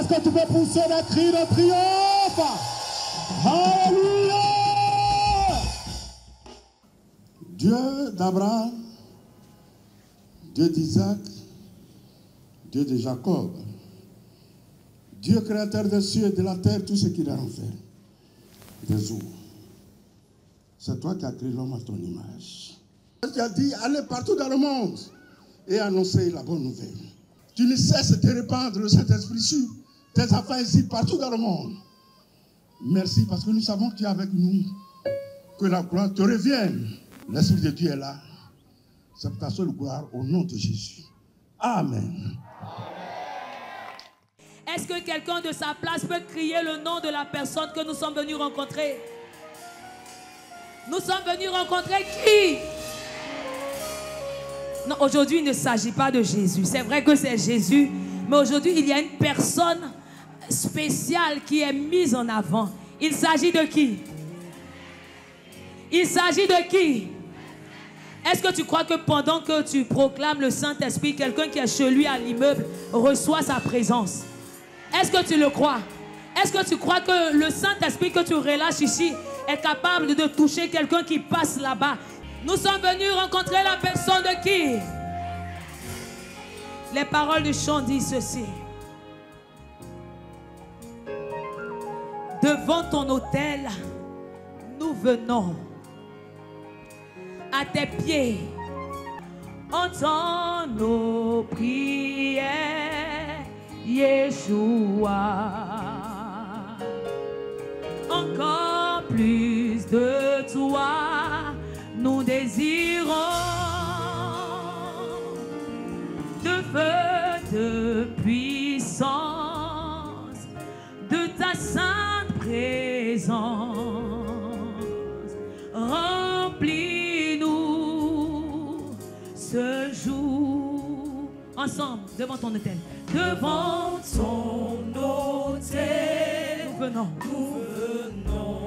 Est-ce que tu peux pousser des cris de triomphe? Alléluia! Dieu d'Abraham, Dieu d'Isaac, Dieu de Jacob, Dieu créateur des cieux et de la terre, tout ce qu'il a en fait, des eaux. C'est toi qui as créé l'homme à ton image. Tu as dit, allez partout dans le monde et annoncer la bonne nouvelle. Tu ne cesses de répandre le Saint-Esprit sur tes enfants ici, partout dans le monde. Merci parce que nous savons que tu es avec nous. Que la gloire te revienne. L'Esprit de Dieu est là. C'est pour ta seule gloire au nom de Jésus. Amen. Est-ce que quelqu'un de sa place peut crier le nom de la personne que nous sommes venus rencontrer? Nous sommes venus rencontrer qui? Non, aujourd'hui, il ne s'agit pas de Jésus. C'est vrai que c'est Jésus, mais aujourd'hui, il y a une personne spéciale qui est mise en avant. Il s'agit de qui? Il s'agit de qui? Est-ce que tu crois que pendant que tu proclames le Saint-Esprit, quelqu'un qui est chez lui à l'immeuble reçoit sa présence? Est-ce que tu le crois? Est-ce que tu crois que le Saint-Esprit que tu relâches ici est capable de toucher quelqu'un qui passe là-bas? Nous sommes venus rencontrer la personne de qui? Les paroles du chant disent ceci. Devant ton autel, nous venons. À tes pieds, entends nos prières, Yeshua. Encore plus de toi, nous désirons. De feu, de puissance, de ta sainte présence. Remplis-nous ce jour. Ensemble, devant ton autel. Devant ton autel, nous venons. Nous venons.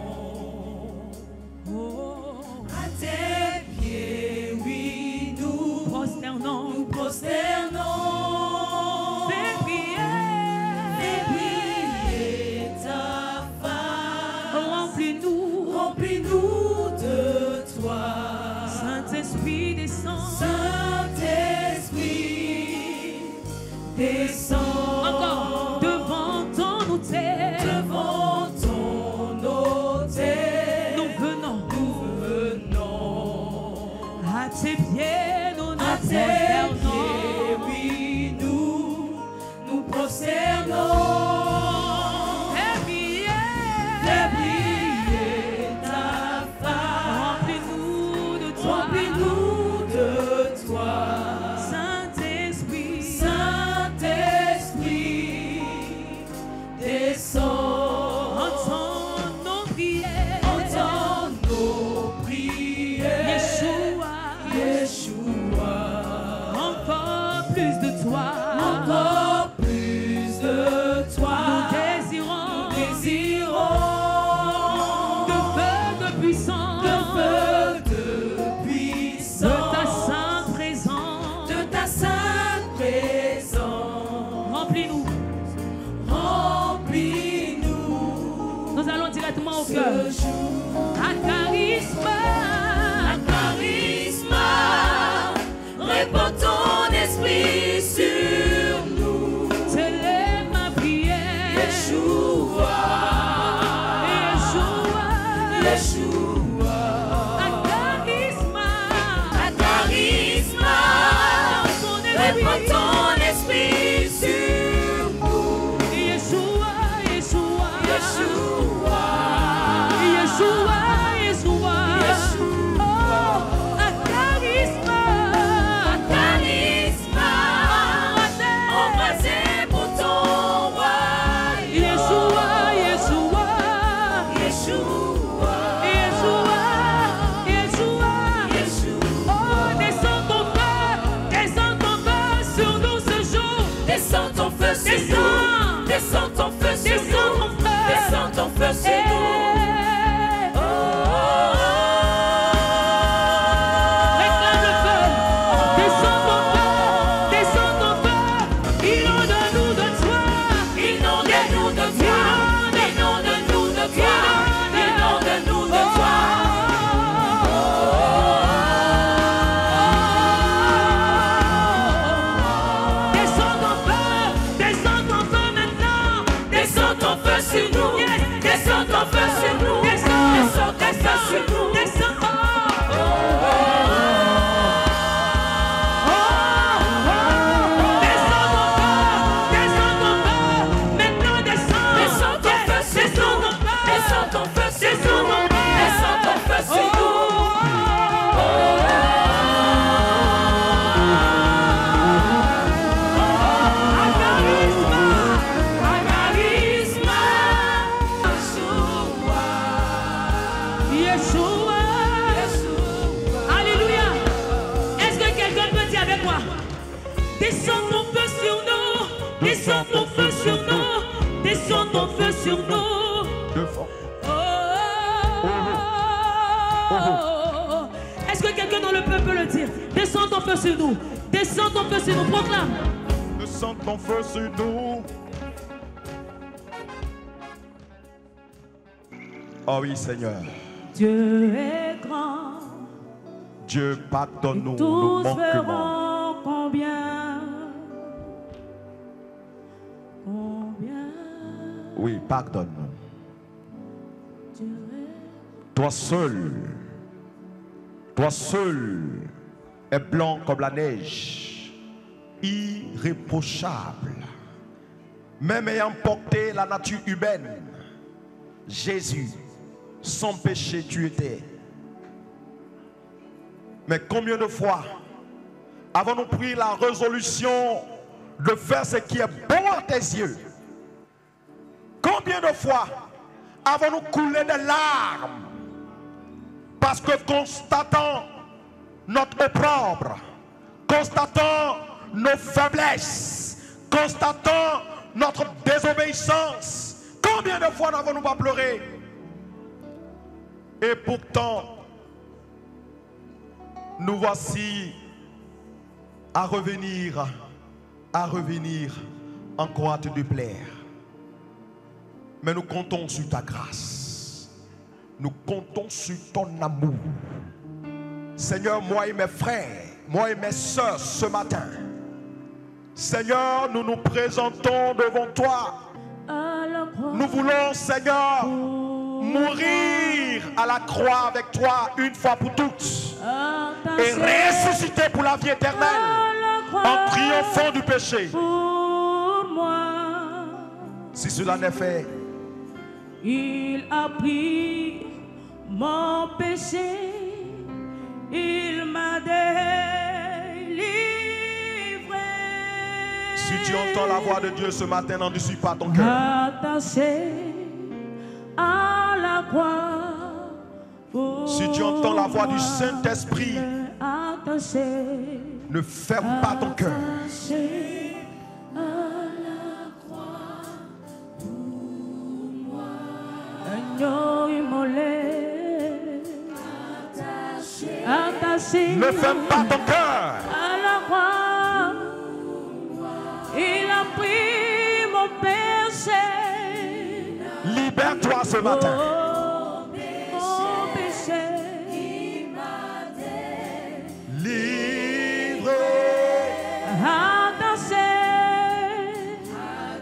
Oh. À tes pieds, oui, nous prosternons. Nous prosternons. Fais briller ta face. Remplis-nous de toi. Saint-Esprit descend. Saint-Esprit descend. Encore. Devant ton autel. Devant ton autel. Nous venons. Nous venons. À tes pieds, nous nous prosternons. Oui, nous prosternons. Au cœur. Un charisme, répands ton esprit sur nous. C'est ma prière. Yeshua, Yeshua, Yeshua. Un charisme, répands ton esprit sur nous. Yeshua, Yeshua, Yeshua. Yeshua, Yeshua, Yeshua. Oh, un charisme, embrasé pour ton roi. Yeshua, ton feu sur nous. Descends ton feu sur nous. Proclame. Descends ton feu sur nous. Oh oui, Seigneur. Dieu est grand. Dieu, pardonne-nous nos Tous manquements. verront combien. Oui, pardonne-nous. Dieu est... Toi seul est blanc comme la neige, irréprochable. Même ayant porté la nature humaine, Jésus, sans péché tu étais. Mais combien de fois avons-nous pris la résolution de faire ce qui est bon à tes yeux? Combien de fois avons-nous coulé des larmes parce que constatant notre opprobre, constatant nos faiblesses, constatant notre désobéissance, combien de fois n'avons-nous pas pleuré? Et pourtant, nous voici à revenir encore à te déplaire. Mais nous comptons sur ta grâce. Nous comptons sur ton amour. Seigneur, moi et mes frères, moi et mes sœurs ce matin, Seigneur, nous nous présentons devant toi. Nous voulons, Seigneur, mourir à la croix avec toi une fois pour toutes et ressusciter pour la vie éternelle en triomphant du péché. Si cela n'est fait, il a pris mon péché, il m'a délivré. Si tu entends la voix de Dieu ce matin, n'en suis pas ton cœur. Attaché à la croix. Si tu entends la voix du Saint-Esprit, ne ferme pas ton cœur. Ne ferme pas ton cœur. À la croix, il a pris mon péché. Libère-toi ce matin. Mon péché, il m'a Livré.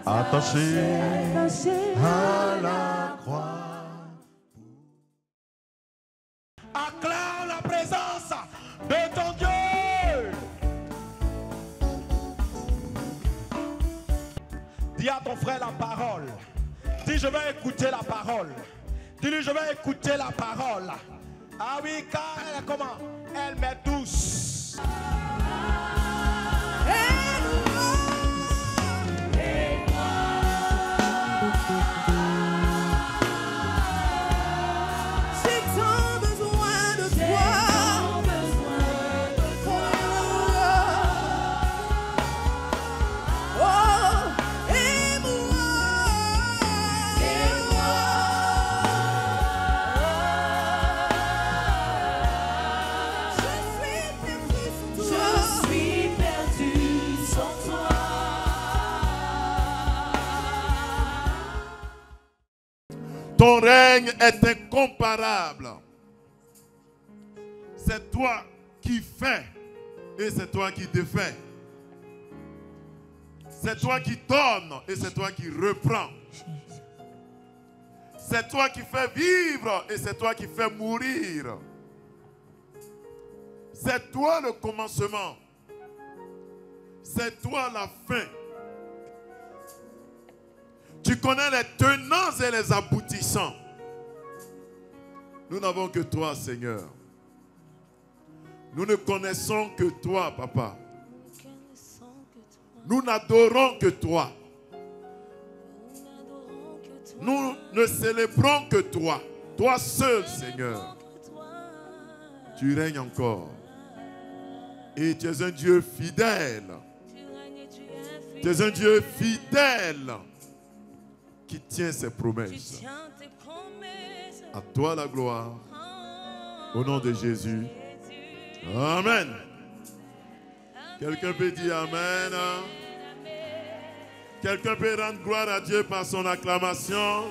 Attaché à la croix. Acclame la présence de ton Dieu. Dis à ton frère la parole. Dis, je vais écouter la parole. Dis-lui, je vais écouter la parole. Ah oui, car elle est comment? Elle m'est douce. Ton règne est incomparable. C'est toi qui fais et c'est toi qui défais. C'est toi qui donnes et c'est toi qui reprends. C'est toi qui fais vivre et c'est toi qui fais mourir. C'est toi le commencement. C'est toi la fin. Tu connais les tenants et les aboutissants. Nous n'avons que toi, Seigneur. Nous ne connaissons que toi, Papa. Nous n'adorons que toi. Nous ne célébrons que toi. Toi seul, Seigneur. Tu règnes encore. Et tu es un Dieu fidèle. Tu es un Dieu fidèle qui tient ses promesses. À toi la gloire. Au nom de Jésus. Amen. Quelqu'un peut dire Amen. Quelqu'un peut rendre gloire à Dieu par son acclamation.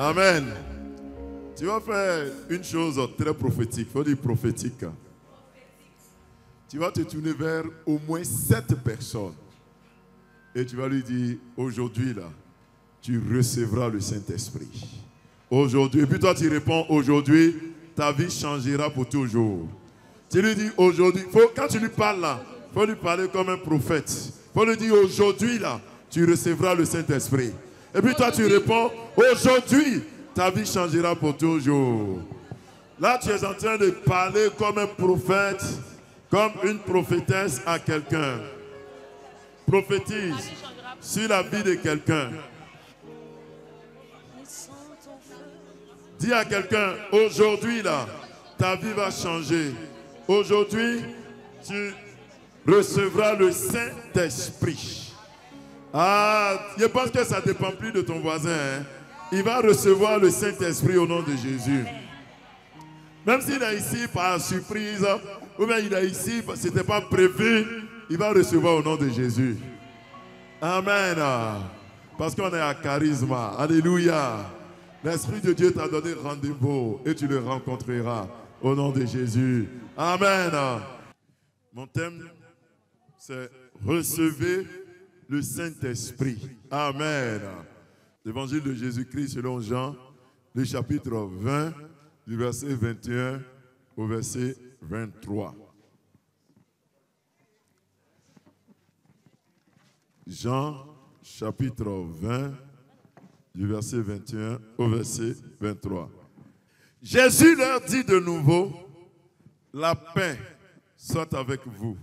Amen. Tu vas faire une chose très prophétique. Il faut dire prophétique. Tu vas te tourner vers au moins 7 personnes. Et tu vas lui dire, aujourd'hui là, tu recevras le Saint-Esprit. Aujourd'hui. Et puis toi tu réponds, aujourd'hui, ta vie changera pour toujours. Tu lui dis, aujourd'hui, quand tu lui parles là, il faut lui parler comme un prophète. Il faut lui dire, aujourd'hui là, tu recevras le Saint-Esprit. Et puis toi tu réponds, aujourd'hui, ta vie changera pour toujours. Là tu es en train de parler comme un prophète, comme une prophétesse à quelqu'un. Prophétise sur la vie de quelqu'un. Dis à quelqu'un, aujourd'hui là, ta vie va changer. Aujourd'hui, tu recevras le Saint-Esprit. Ah, je pense que ça ne dépend plus de ton voisin. Hein. Il va recevoir le Saint-Esprit au nom de Jésus. Même s'il est ici par surprise, ou bien il est ici, ce n'était pas prévu, il va recevoir au nom de Jésus. Amen. Parce qu'on est à charisme. Alléluia. L'Esprit de Dieu t'a donné rendez-vous et tu le rencontreras au nom de Jésus. Amen. Mon thème, c'est recevez le Saint-Esprit. Amen. L'évangile de Jésus-Christ selon Jean, le chapitre 20, du verset 21 au verset 23. Jean, chapitre 20, du verset 21 au verset 23. Jésus leur dit de nouveau, la paix soit avec vous.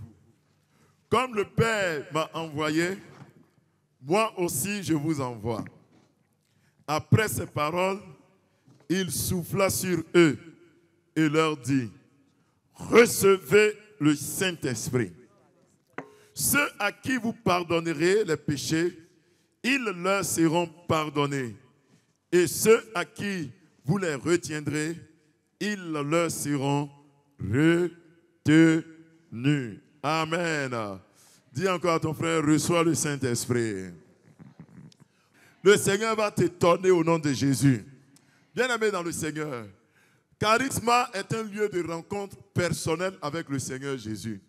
Comme le Père m'a envoyé, moi aussi je vous envoie. Après ces paroles, il souffla sur eux et leur dit, recevez le Saint-Esprit. Ceux à qui vous pardonnerez les péchés, ils leur seront pardonnés. Et ceux à qui vous les retiendrez, ils leur seront retenus. Amen. Dis encore à ton frère, reçois le Saint-Esprit. Le Seigneur va t'étonner au nom de Jésus. Bien-aimé dans le Seigneur, Charisma est un lieu de rencontre personnelle avec le Seigneur Jésus.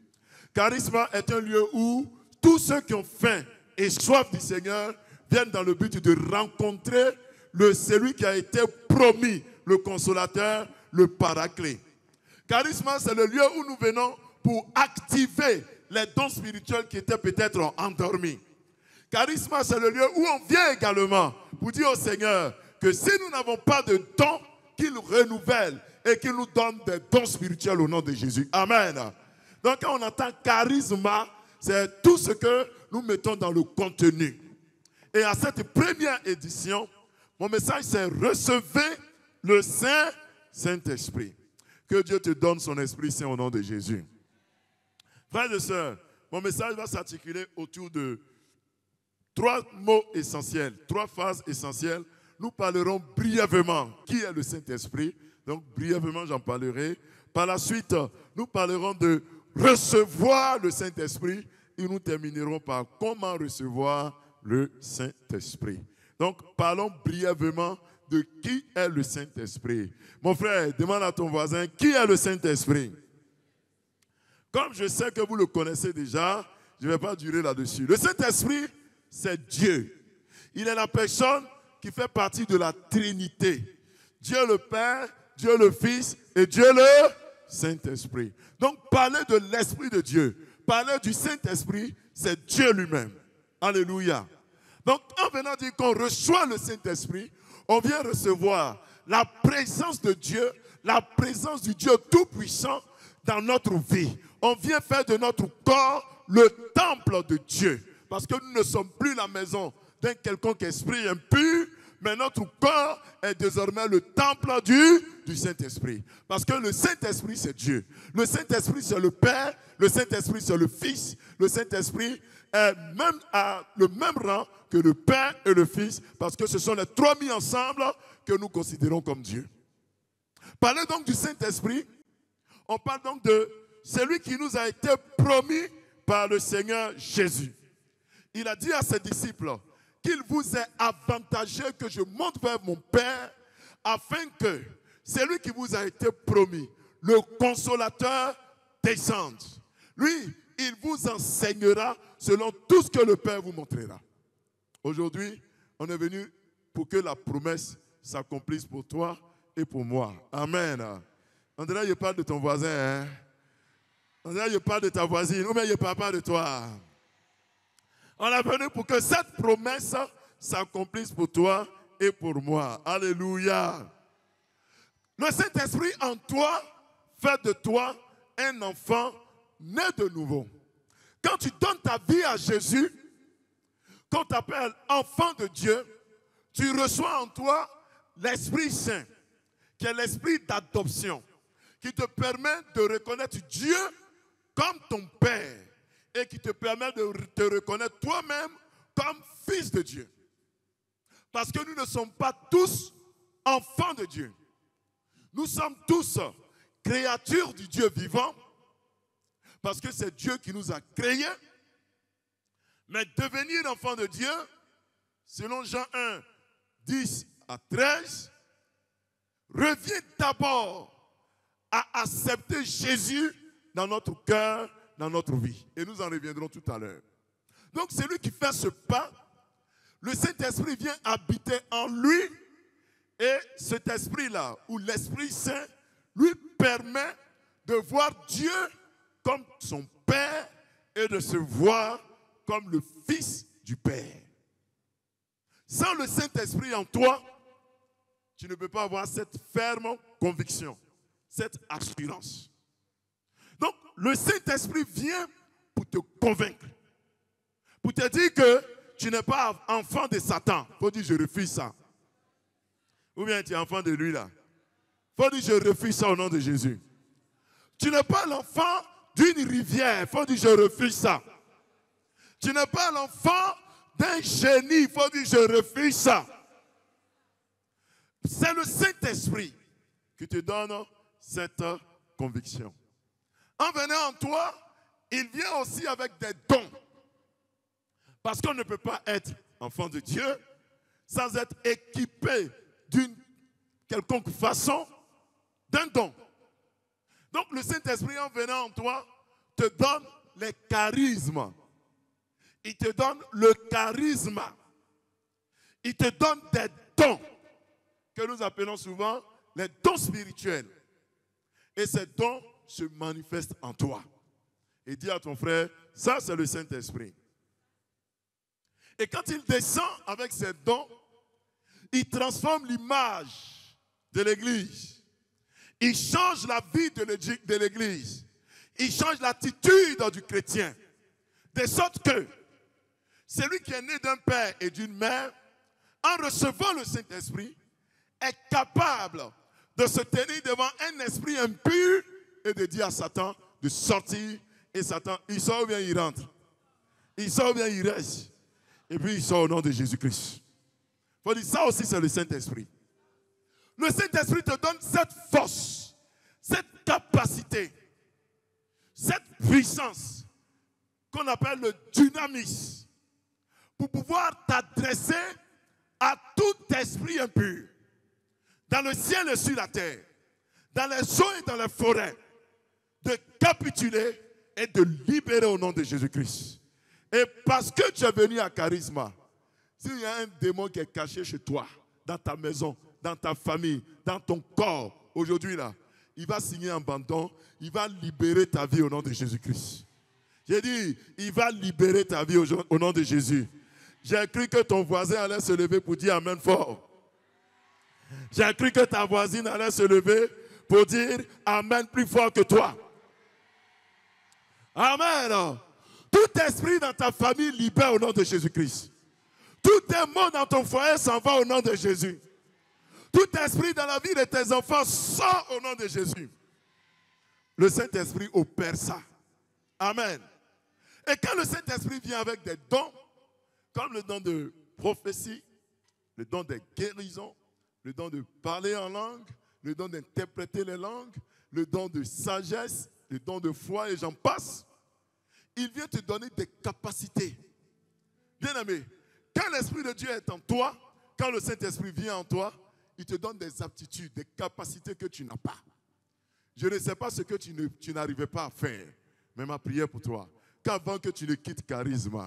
Charisma est un lieu où tous ceux qui ont faim et soif du Seigneur viennent dans le but de rencontrer celui qui a été promis, le consolateur, le paraclet. Charisma, c'est le lieu où nous venons pour activer les dons spirituels qui étaient peut-être endormis. Charisma, c'est le lieu où on vient également pour dire au Seigneur que si nous n'avons pas de dons, qu'il renouvelle et qu'il nous donne des dons spirituels au nom de Jésus. Amen. Donc quand on entend charisma, c'est tout ce que nous mettons dans le contenu. Et à cette première édition, mon message c'est recevez le Saint-Esprit. Que Dieu te donne son Esprit Saint au nom de Jésus. Frères et sœurs, mon message va s'articuler autour de 3 mots essentiels, 3 phases essentielles. Nous parlerons brièvement qui est le Saint-Esprit. Donc brièvement j'en parlerai. Par la suite, nous parlerons de recevoir le Saint-Esprit et nous terminerons par comment recevoir le Saint-Esprit. Donc parlons brièvement de qui est le Saint-Esprit. Mon frère, demande à ton voisin qui est le Saint-Esprit. Comme je sais que vous le connaissez déjà, je ne vais pas durer là-dessus. Le Saint-Esprit, c'est Dieu. Il est la personne qui fait partie de la Trinité. Dieu le Père, Dieu le Fils et Dieu le Saint-Esprit. Donc, parler de l'Esprit de Dieu, parler du Saint-Esprit, c'est Dieu lui-même. Alléluia. Donc, en venant dire qu'on reçoit le Saint-Esprit, on vient recevoir la présence de Dieu, la présence du Dieu Tout-Puissant dans notre vie. On vient faire de notre corps le temple de Dieu. Parce que nous ne sommes plus la maison d'un quelconque esprit impur, mais notre corps est désormais le temple du Saint-Esprit. Parce que le Saint-Esprit, c'est Dieu. Le Saint-Esprit, c'est le Père. Le Saint-Esprit, c'est le Fils. Le Saint-Esprit est même à le même rang que le Père et le Fils, parce que ce sont les trois mis ensemble que nous considérons comme Dieu. Parlez donc du Saint-Esprit. On parle donc de celui qui nous a été promis par le Seigneur Jésus. Il a dit à ses disciples qu'il vous est avantageux que je monte vers mon Père, afin que celui qui vous a été promis, le Consolateur, descende. Lui, il vous enseignera selon tout ce que le Père vous montrera. Aujourd'hui, on est venu pour que la promesse s'accomplisse pour toi et pour moi. Amen. On dirait que je parle de ton voisin. Hein? On dirait que je parle de ta voisine. Ou bien je ne parle pas de toi. On est venu pour que cette promesse s'accomplisse pour toi et pour moi. Alléluia. Le Saint-Esprit en toi fait de toi un enfant né de nouveau. Quand tu donnes ta vie à Jésus, qu'on t'appelle enfant de Dieu, tu reçois en toi l'Esprit Saint, qui est l'esprit d'adoption, qui te permet de reconnaître Dieu comme ton Père et qui te permet de te reconnaître toi-même comme fils de Dieu. Parce que nous ne sommes pas tous enfants de Dieu. Nous sommes tous créatures du Dieu vivant, parce que c'est Dieu qui nous a créés. Mais devenir enfant de Dieu, selon Jean 1, 10 à 13, revient d'abord à accepter Jésus dans notre cœur, dans notre vie. Et nous en reviendrons tout à l'heure. Donc celui qui fait ce pas, le Saint-Esprit vient habiter en lui, et cet esprit-là, ou l'Esprit Saint, lui permet de voir Dieu comme son Père et de se voir comme le Fils du Père. Sans le Saint-Esprit en toi, tu ne peux pas avoir cette ferme conviction, cette assurance. Donc, le Saint-Esprit vient pour te convaincre, pour te dire que tu n'es pas enfant de Satan. Il faut dire, je refuse ça. Ou bien tu es enfant de lui là. Il faut dire, je refuse ça au nom de Jésus. Tu n'es pas l'enfant d'une rivière. Il faut dire, je refuse ça. Tu n'es pas l'enfant d'un génie. Il faut dire, je refuse ça. C'est le Saint-Esprit qui te donne cette conviction. En venant en toi, il vient aussi avec des dons. Parce qu'on ne peut pas être enfant de Dieu sans être équipé d'une quelconque façon d'un don. Donc le Saint-Esprit en venant en toi te donne les charismes. Il te donne le charisme. Il te donne des dons que nous appelons souvent les dons spirituels. Et ces dons se manifestent en toi. Et dis à ton frère, ça c'est le Saint-Esprit. Et quand il descend avec ses dons, il transforme l'image de l'Église. Il change la vie de l'Église. Il change l'attitude du chrétien. De sorte que celui qui est né d'un père et d'une mère, en recevant le Saint-Esprit, est capable de se tenir devant un esprit impur et de dire à Satan de sortir. Et Satan, il sort ou bien il rentre. Il sort ou bien il reste. Et puis il sort au nom de Jésus-Christ. Il faut dire, ça aussi c'est le Saint-Esprit. Le Saint-Esprit te donne cette force, cette capacité, cette puissance qu'on appelle le dynamisme pour pouvoir t'adresser à tout esprit impur, dans le ciel et sur la terre, dans les eaux et dans les forêts, de capituler et de libérer au nom de Jésus-Christ. Et parce que tu es venu à Charisma, s'il y a un démon qui est caché chez toi, dans ta maison, dans ta famille, dans ton corps, aujourd'hui là, il va signer un abandon, il va libérer ta vie au nom de Jésus-Christ. J'ai dit, il va libérer ta vie au nom de Jésus. J'ai cru que ton voisin allait se lever pour dire Amen fort. J'ai cru que ta voisine allait se lever pour dire Amen plus fort que toi. Amen. Tout esprit dans ta famille libère au nom de Jésus-Christ. Tout démon dans ton foyer s'en va au nom de Jésus. Tout esprit dans la vie de tes enfants sort au nom de Jésus. Le Saint-Esprit opère ça. Amen. Et quand le Saint-Esprit vient avec des dons, comme le don de prophétie, le don de guérison, le don de parler en langue, le don d'interpréter les langues, le don de sagesse, le don de foi et j'en passe, il vient te donner des capacités. Bien-aimé, quand l'Esprit de Dieu est en toi, quand le Saint-Esprit vient en toi, il te donne des aptitudes, des capacités que tu n'as pas. Je ne sais pas ce que tu n'arrivais pas à faire, mais ma prière pour toi, qu'avant que tu ne quittes Charisme,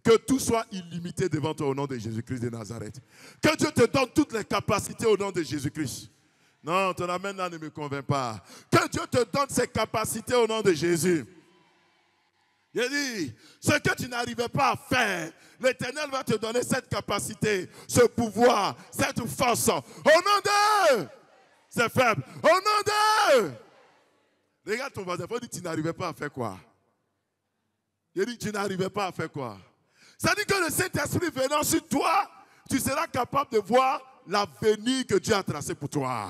que tout soit illimité devant toi au nom de Jésus-Christ de Nazareth. Que Dieu te donne toutes les capacités au nom de Jésus-Christ. Non, ton amen là ne me convainc pas. Que Dieu te donne ces capacités au nom de Jésus. Il dit, ce que tu n'arrivais pas à faire, l'Éternel va te donner cette capacité, ce pouvoir, cette force. Au nom de... C'est faible. Au nom de... Regarde ton voisin, il dit, tu n'arrivais pas à faire quoi? Il dit, tu n'arrivais pas à faire quoi? Ça dit que le Saint-Esprit venant sur toi, tu seras capable de voir l'avenir que Dieu a tracé pour toi.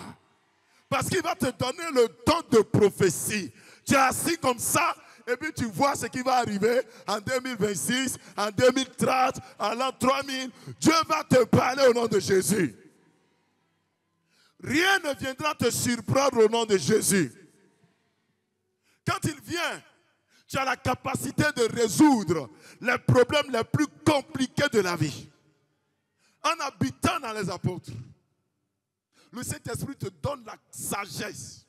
Parce qu'il va te donner le don de prophétie. Tu es assis comme ça, et puis tu vois ce qui va arriver en 2026, en 2030, en l'an 3000. Dieu va te parler au nom de Jésus. Rien ne viendra te surprendre au nom de Jésus. Quand il vient, tu as la capacité de résoudre les problèmes les plus compliqués de la vie. En habitant dans les apôtres, le Saint-Esprit te donne la sagesse.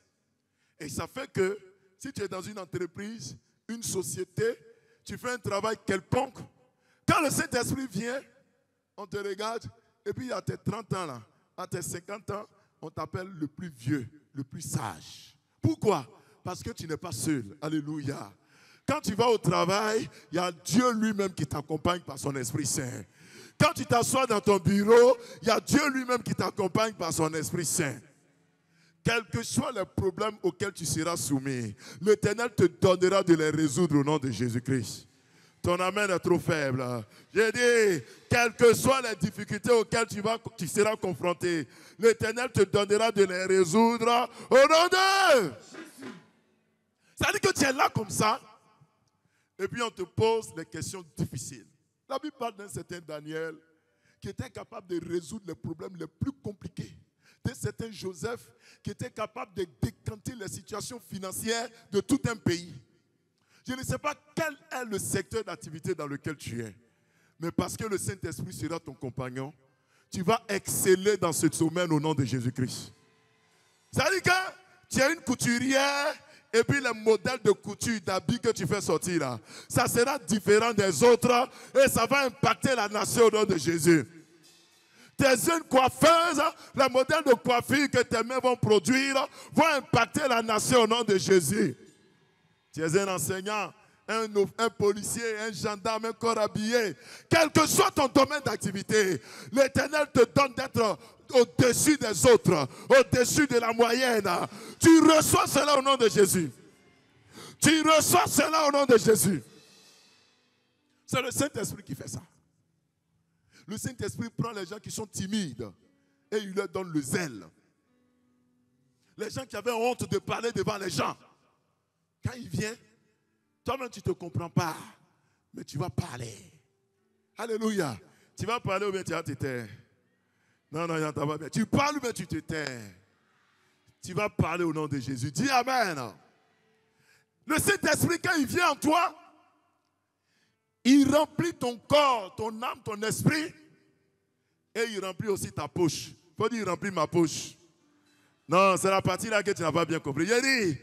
Et ça fait que si tu es dans une entreprise, une société, tu fais un travail quelconque, quand le Saint-Esprit vient, on te regarde, et puis à tes 30 ans, là, à tes 50 ans, on t'appelle le plus vieux, le plus sage. Pourquoi? Parce que tu n'es pas seul. Alléluia. Quand tu vas au travail, il y a Dieu lui-même qui t'accompagne par son Esprit Saint. Quand tu t'assois dans ton bureau, il y a Dieu lui-même qui t'accompagne par son Esprit Saint. Quels que soient les problèmes auxquels tu seras soumis, l'Éternel te donnera de les résoudre au nom de Jésus-Christ. Ton amen est trop faible. J'ai dit, quelles que soient les difficultés auxquelles tu seras confronté, l'Éternel te donnera de les résoudre au nom de Jésus. Ça veut dire que tu es là comme ça, et puis on te pose des questions difficiles. La Bible parle d'un certain Daniel qui était capable de résoudre les problèmes les plus compliqués. D'un certain Joseph qui était capable de décanter les situations financières de tout un pays. Je ne sais pas quel est le secteur d'activité dans lequel tu es, mais parce que le Saint-Esprit sera ton compagnon, tu vas exceller dans ce domaine au nom de Jésus-Christ. Ça veut dire que tu es une couturière, et puis le modèle de couture, d'habits que tu fais sortir là, ça sera différent des autres et ça va impacter la nation au nom de Jésus. Tu es une coiffeuse, le modèle de coiffure que tes mains vont produire va impacter la nation au nom de Jésus. Tu es un enseignant, un policier, un gendarme, un corps habillé. Quel que soit ton domaine d'activité, l'Éternel te donne d'être au-dessus des autres, au-dessus de la moyenne. Tu reçois cela au nom de Jésus. Tu reçois cela au nom de Jésus. C'est le Saint-Esprit qui fait ça. Le Saint-Esprit prend les gens qui sont timides et il leur donne le zèle. Les gens qui avaient honte de parler devant les gens, quand il vient, toi-même tu ne te comprends pas, mais tu vas parler. Alléluia. Tu vas parler ou bien tu vas te taire? Non, non, il pas bien. Tu parles ou bien tu te tais? Tu vas parler au nom de Jésus. Dis Amen. Le Saint-Esprit, quand il vient en toi, il remplit ton corps, ton âme, ton esprit, et il remplit aussi ta poche. Il faut dire, il remplit ma poche. Non, c'est la partie là que tu n'as pas bien compris. Il dit,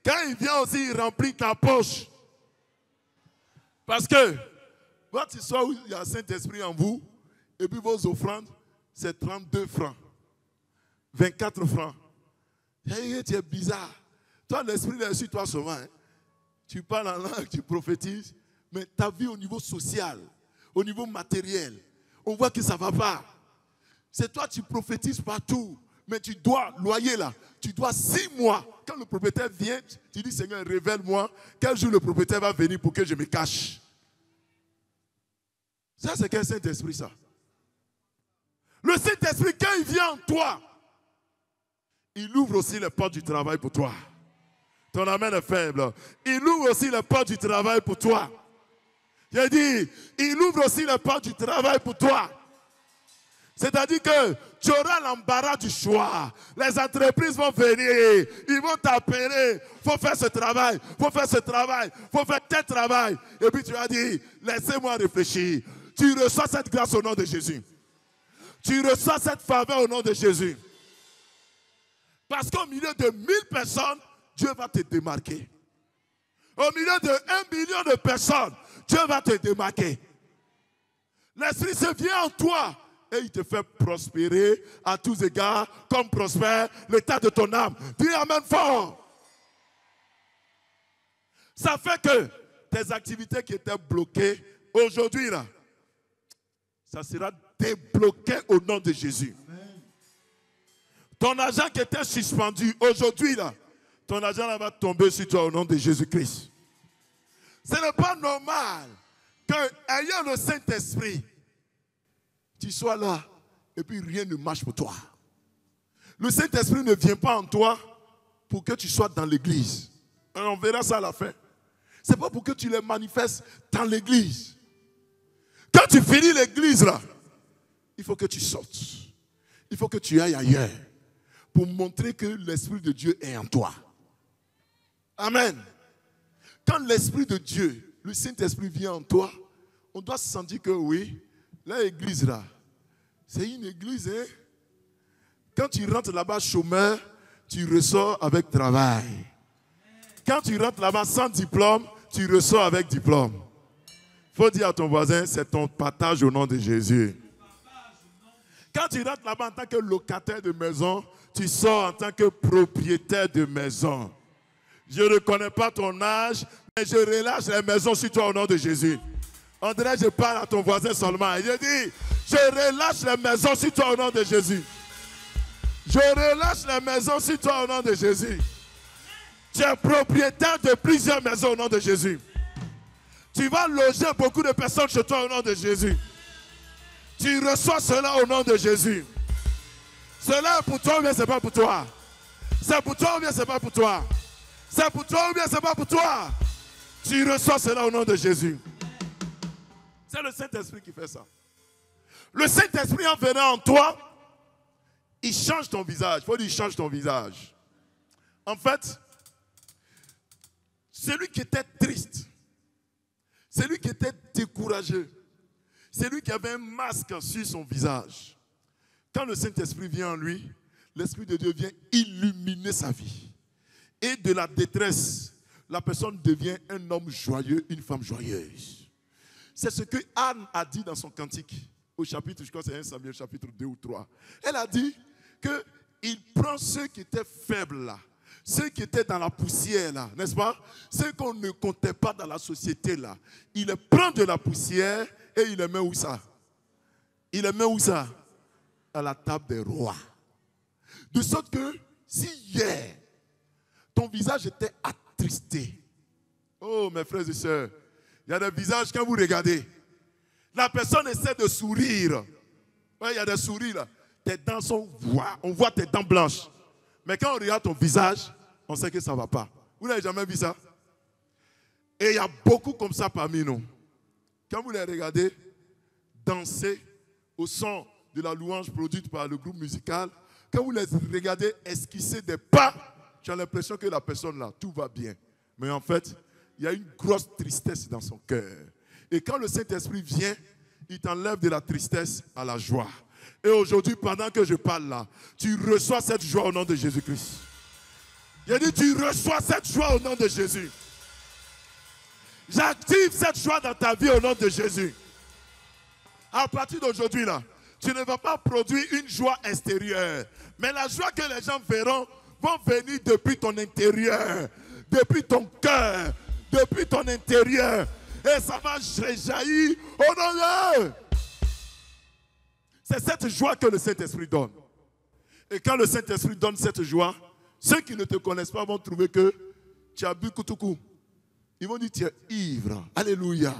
quand il vient aussi, il remplit ta poche. Parce que, quand il soit où il y a le Saint-Esprit en vous, et puis vos offrandes, c'est 32 francs. 24 francs. Hey, tu es bizarre. Toi, l'esprit est sur toi souvent. Hein? Tu parles en langue, tu prophétises, mais ta vie au niveau social, au niveau matériel, on voit que ça ne va pas. C'est toi, tu prophétises partout, Mais tu dois, loyer là, tu dois 6 mois. Quand le propriétaire vient, tu dis, Seigneur, révèle-moi quel jour le propriétaire va venir pour que je me cache. Ça, c'est quel Saint-Esprit, ça? Le Saint-Esprit, quand il vient en toi, il ouvre aussi les portes du travail pour toi. Ton amen est faible. Il ouvre aussi les portes du travail pour toi. J'ai dit, il ouvre aussi les portes du travail pour toi. C'est-à-dire que tu auras l'embarras du choix. Les entreprises vont venir, ils vont t'appeler. Il faut faire ce travail, il faut faire ce travail, il faut faire tel travail. Et puis tu vas dire, laissez-moi réfléchir. Tu reçois cette grâce au nom de Jésus. Tu reçois cette faveur au nom de Jésus. Parce qu'au milieu de 1000 personnes, Dieu va te démarquer. Au milieu de 1 million de personnes, Dieu va te démarquer. L'Esprit se vient en toi et il te fait prospérer à tous égards comme prospère l'état de ton âme. Dis amen fort. Ça fait que tes activités qui étaient bloquées aujourd'hui, là, ça sera débloqué au nom de Jésus. Ton argent qui était suspendu aujourd'hui, là, ton argent là, va tomber sur toi au nom de Jésus-Christ. Ce n'est pas normal que, ayant le Saint-Esprit, tu sois là et puis rien ne marche pour toi. Le Saint-Esprit ne vient pas en toi pour que tu sois dans l'église. On verra ça à la fin. Ce n'est pas pour que tu les manifestes dans l'église. Quand tu finis l'église là, il faut que tu sortes. Il faut que tu ailles ailleurs pour montrer que l'Esprit de Dieu est en toi. Amen. Quand l'Esprit de Dieu, le Saint-Esprit vient en toi, on doit se sentir que oui, l'église là, c'est une église. Hein? Quand tu rentres là-bas chômeur, tu ressors avec travail. Quand tu rentres là-bas sans diplôme, tu ressors avec diplôme. Il faut dire à ton voisin, c'est ton partage au nom de Jésus. Quand tu rentres là-bas en tant que locataire de maison, tu sors en tant que propriétaire de maison. Je ne connais pas ton âge, mais je relâche les maisons sur toi au nom de Jésus. André, je parle à ton voisin seulement. Je dis, je relâche les maisons sur toi au nom de Jésus. Je relâche les maisons sur toi au nom de Jésus. Tu es propriétaire de plusieurs maisons au nom de Jésus. Tu vas loger beaucoup de personnes chez toi au nom de Jésus. Tu reçois cela au nom de Jésus. Cela est pour toi ou bien c'est pas pour toi? C'est pour toi ou bien c'est pas pour toi? C'est pour toi ou bien c'est pas pour toi? Tu reçois cela au nom de Jésus. C'est le Saint-Esprit qui fait ça. Le Saint-Esprit en venant en toi, il change ton visage. Il faut dire, il change ton visage. En fait, celui qui était triste, celui qui était découragé, celui qui avait un masque sur son visage, quand le Saint-Esprit vient en lui, l'Esprit de Dieu vient illuminer sa vie. Et de la détresse, la personne devient un homme joyeux, une femme joyeuse. C'est ce que Anne a dit dans son cantique, au chapitre, je crois que c'est 1 Samuel, chapitre 2 ou 3. Elle a dit qu'il prend ceux qui étaient faibles là, ceux qui étaient dans la poussière là, n'est-ce pas? Ceux qu'on ne comptait pas dans la société là. Il les prend de la poussière et il les met où ça? Il les met où ça? À la table des rois. De sorte que si hier, ton visage était attristé. Oh mes frères et sœurs, il y a des visages quand vous regardez, la personne essaie de sourire. Ouais, il y a des sourires là. Tes dents sont, on voit tes dents blanches. Mais quand on regarde ton visage, on sait que ça ne va pas. Vous n'avez jamais vu ça? Et il y a beaucoup comme ça parmi nous. Quand vous les regardez danser au son de la louange produite par le groupe musical, quand vous les regardez esquisser des pas, tu as l'impression que la personne là, tout va bien. Mais en fait, il y a une grosse tristesse dans son cœur. Et quand le Saint-Esprit vient, il t'enlève de la tristesse à la joie. Et aujourd'hui, pendant que je parle là, tu reçois cette joie au nom de Jésus-Christ. Il a dit, tu reçois cette joie au nom de Jésus. J'active cette joie dans ta vie au nom de Jésus. À partir d'aujourd'hui là, tu ne vas pas produire une joie extérieure. Mais la joie que les gens verront vont venir depuis ton intérieur, depuis ton cœur, depuis ton intérieur. Et ça va jaillir au nom d'eux. C'est cette joie que le Saint-Esprit donne. Et quand le Saint-Esprit donne cette joie, ceux qui ne te connaissent pas vont trouver que tu as bu koutoukou. Ils vont dire tu es ivre. Alléluia.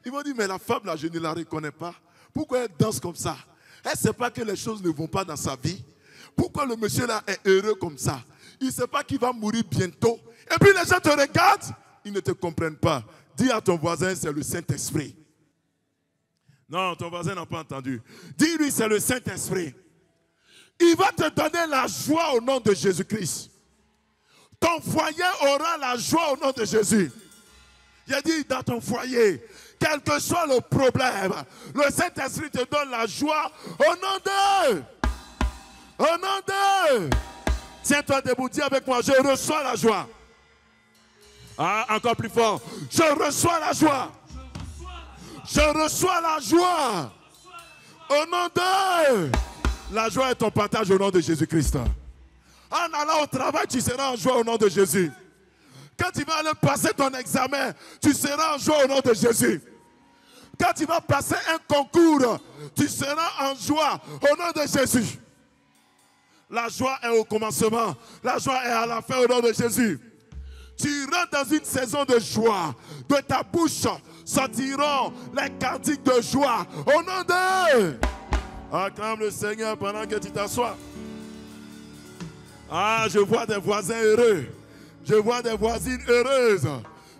Ils vont dire mais la femme là, je ne la reconnais pas. Pourquoi elle danse comme ça? Elle ne sait pas que les choses ne vont pas dans sa vie. Pourquoi le monsieur là est heureux comme ça? Il ne sait pas qu'il va mourir bientôt. Et puis les gens te regardent, ils ne te comprennent pas. Dis à ton voisin, c'est le Saint-Esprit. Non, ton voisin n'a pas entendu. Dis-lui, c'est le Saint-Esprit. Il va te donner la joie au nom de Jésus-Christ. Ton foyer aura la joie au nom de Jésus. J'ai dit dans ton foyer, quel que soit le problème, le Saint-Esprit te donne la joie au nom de... Au nom de... Tiens-toi debout, dis avec moi, je reçois la joie. Ah, encore plus fort. Je reçois la joie. Je reçois la joie. Au nom de... La joie est ton partage au nom de Jésus-Christ. En allant au travail, tu seras en joie au nom de Jésus. Quand tu vas aller passer ton examen, tu seras en joie au nom de Jésus. Quand tu vas passer un concours, tu seras en joie au nom de Jésus. La joie est au commencement. La joie est à la fin au nom de Jésus. Tu rentres dans une saison de joie. De ta bouche sortiront les cantiques de joie au nom de... Acclame le Seigneur pendant que tu t'assois. Ah, je vois des voisins heureux. Je vois des voisines heureuses.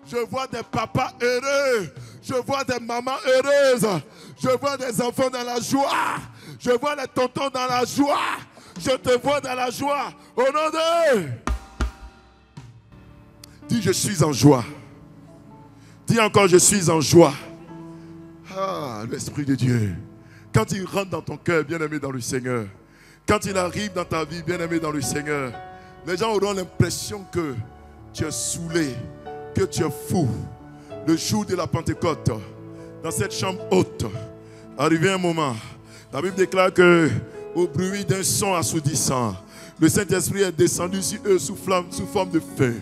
Je vois des papas heureux. Je vois des mamans heureuses. Je vois des enfants dans la joie. Je vois les tontons dans la joie. Je te vois dans la joie. Au nom de... Dis, je suis en joie. Dis encore, je suis en joie. Ah, l'Esprit de Dieu. Quand il rentre dans ton cœur, bien-aimé dans le Seigneur, quand il arrive dans ta vie, bien-aimé dans le Seigneur, les gens auront l'impression que tu es saoulé, que tu es fou. Le jour de la Pentecôte, dans cette chambre haute, arrivé un moment, la Bible déclare que au bruit d'un son assourdissant, le Saint-Esprit est descendu sur eux sous forme de feu.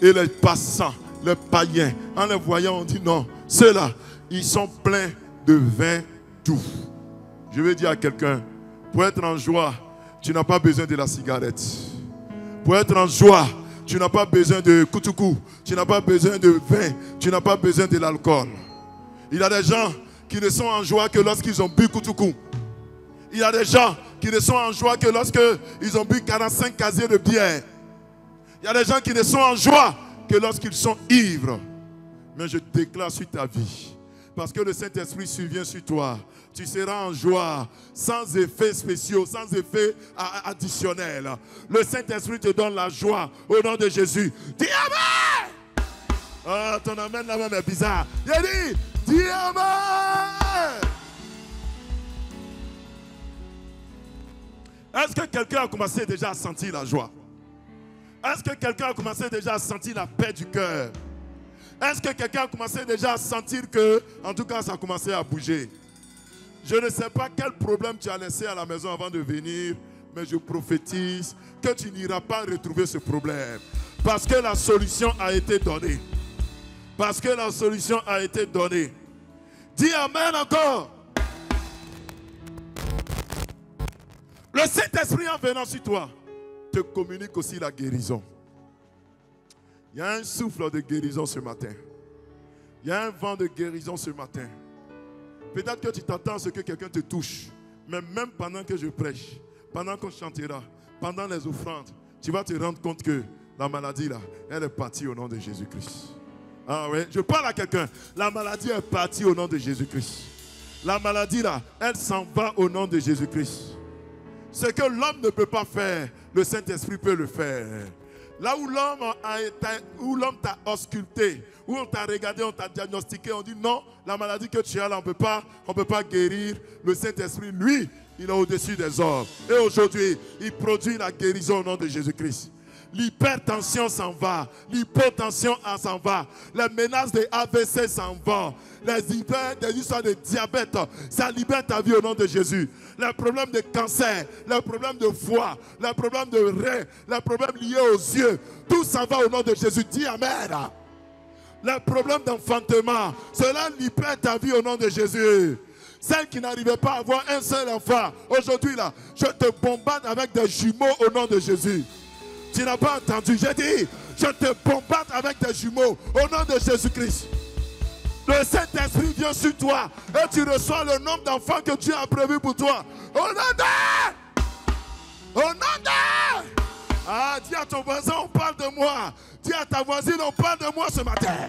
Et les passants, les païens, en les voyant, on dit non, ceux-là, ils sont pleins de vin doux. Je veux dire à quelqu'un, pour être en joie, tu n'as pas besoin de la cigarette. Pour être en joie, tu n'as pas besoin de koutoukou. Tu n'as pas besoin de vin. Tu n'as pas besoin de l'alcool. Il y a des gens qui ne sont en joie que lorsqu'ils ont bu koutoukou. Il y a des gens qui ne sont en joie que lorsqu'ils ont bu 45 casiers de bière. Il y a des gens qui ne sont en joie que lorsqu'ils sont ivres. Mais je déclare sur ta vie, parce que le Saint-Esprit survient sur toi, tu seras en joie, sans effets spéciaux, sans effets additionnels. Le Saint-Esprit te donne la joie au nom de Jésus. Dis amen! Oh, ton amen là-même est bizarre. Il dit, dis amen! Est-ce que quelqu'un a commencé déjà à sentir la joie? Est-ce que quelqu'un a commencé déjà à sentir la paix du cœur? Est-ce que quelqu'un a commencé déjà à sentir que, en tout cas, ça a commencé à bouger? Je ne sais pas quel problème tu as laissé à la maison avant de venir, mais je prophétise que tu n'iras pas retrouver ce problème. Parce que la solution a été donnée. Parce que la solution a été donnée. Dis amen encore. Le Saint-Esprit en venant sur toi te communique aussi la guérison. Il y a un souffle de guérison ce matin. Il y a un vent de guérison ce matin. Peut-être que tu t'attends à ce que quelqu'un te touche. Mais même pendant que je prêche, pendant qu'on chantera, pendant les offrandes, tu vas te rendre compte que la maladie là, elle est partie au nom de Jésus-Christ. Ah oui, je parle à quelqu'un. La maladie est partie au nom de Jésus-Christ. La maladie là, elle s'en va au nom de Jésus-Christ. Ce que l'homme ne peut pas faire, le Saint-Esprit peut le faire. Là où l'homme t'a ausculté, où on t'a regardé, on t'a diagnostiqué, on dit non, la maladie que tu as là, on ne peut pas guérir. Le Saint-Esprit, lui, il est au-dessus des hommes. Et aujourd'hui, il produit la guérison au nom de Jésus-Christ. L'hypertension s'en va, l'hypotension s'en va, les menaces des AVC s'en vont, des histoires de diabète, ça libère ta vie au nom de Jésus. Les problèmes de cancer, les problèmes de foie, les problèmes de rein, les problèmes liés aux yeux, tout s'en va au nom de Jésus. Dis amen. Les problèmes d'enfantement, cela libère ta vie au nom de Jésus. Celle qui n'arrivait pas à avoir un seul enfant. Aujourd'hui, là, je te bombarde avec des jumeaux au nom de Jésus. Tu n'as pas entendu? J'ai dit, je te bombarde avec des jumeaux au nom de Jésus-Christ. Le Saint-Esprit vient sur toi et tu reçois le nombre d'enfants que Dieu a prévu pour toi. Au nom de... Au nom de... Ah, dis à ton voisin, on parle de moi. Dis à ta voisine, on parle de moi ce matin.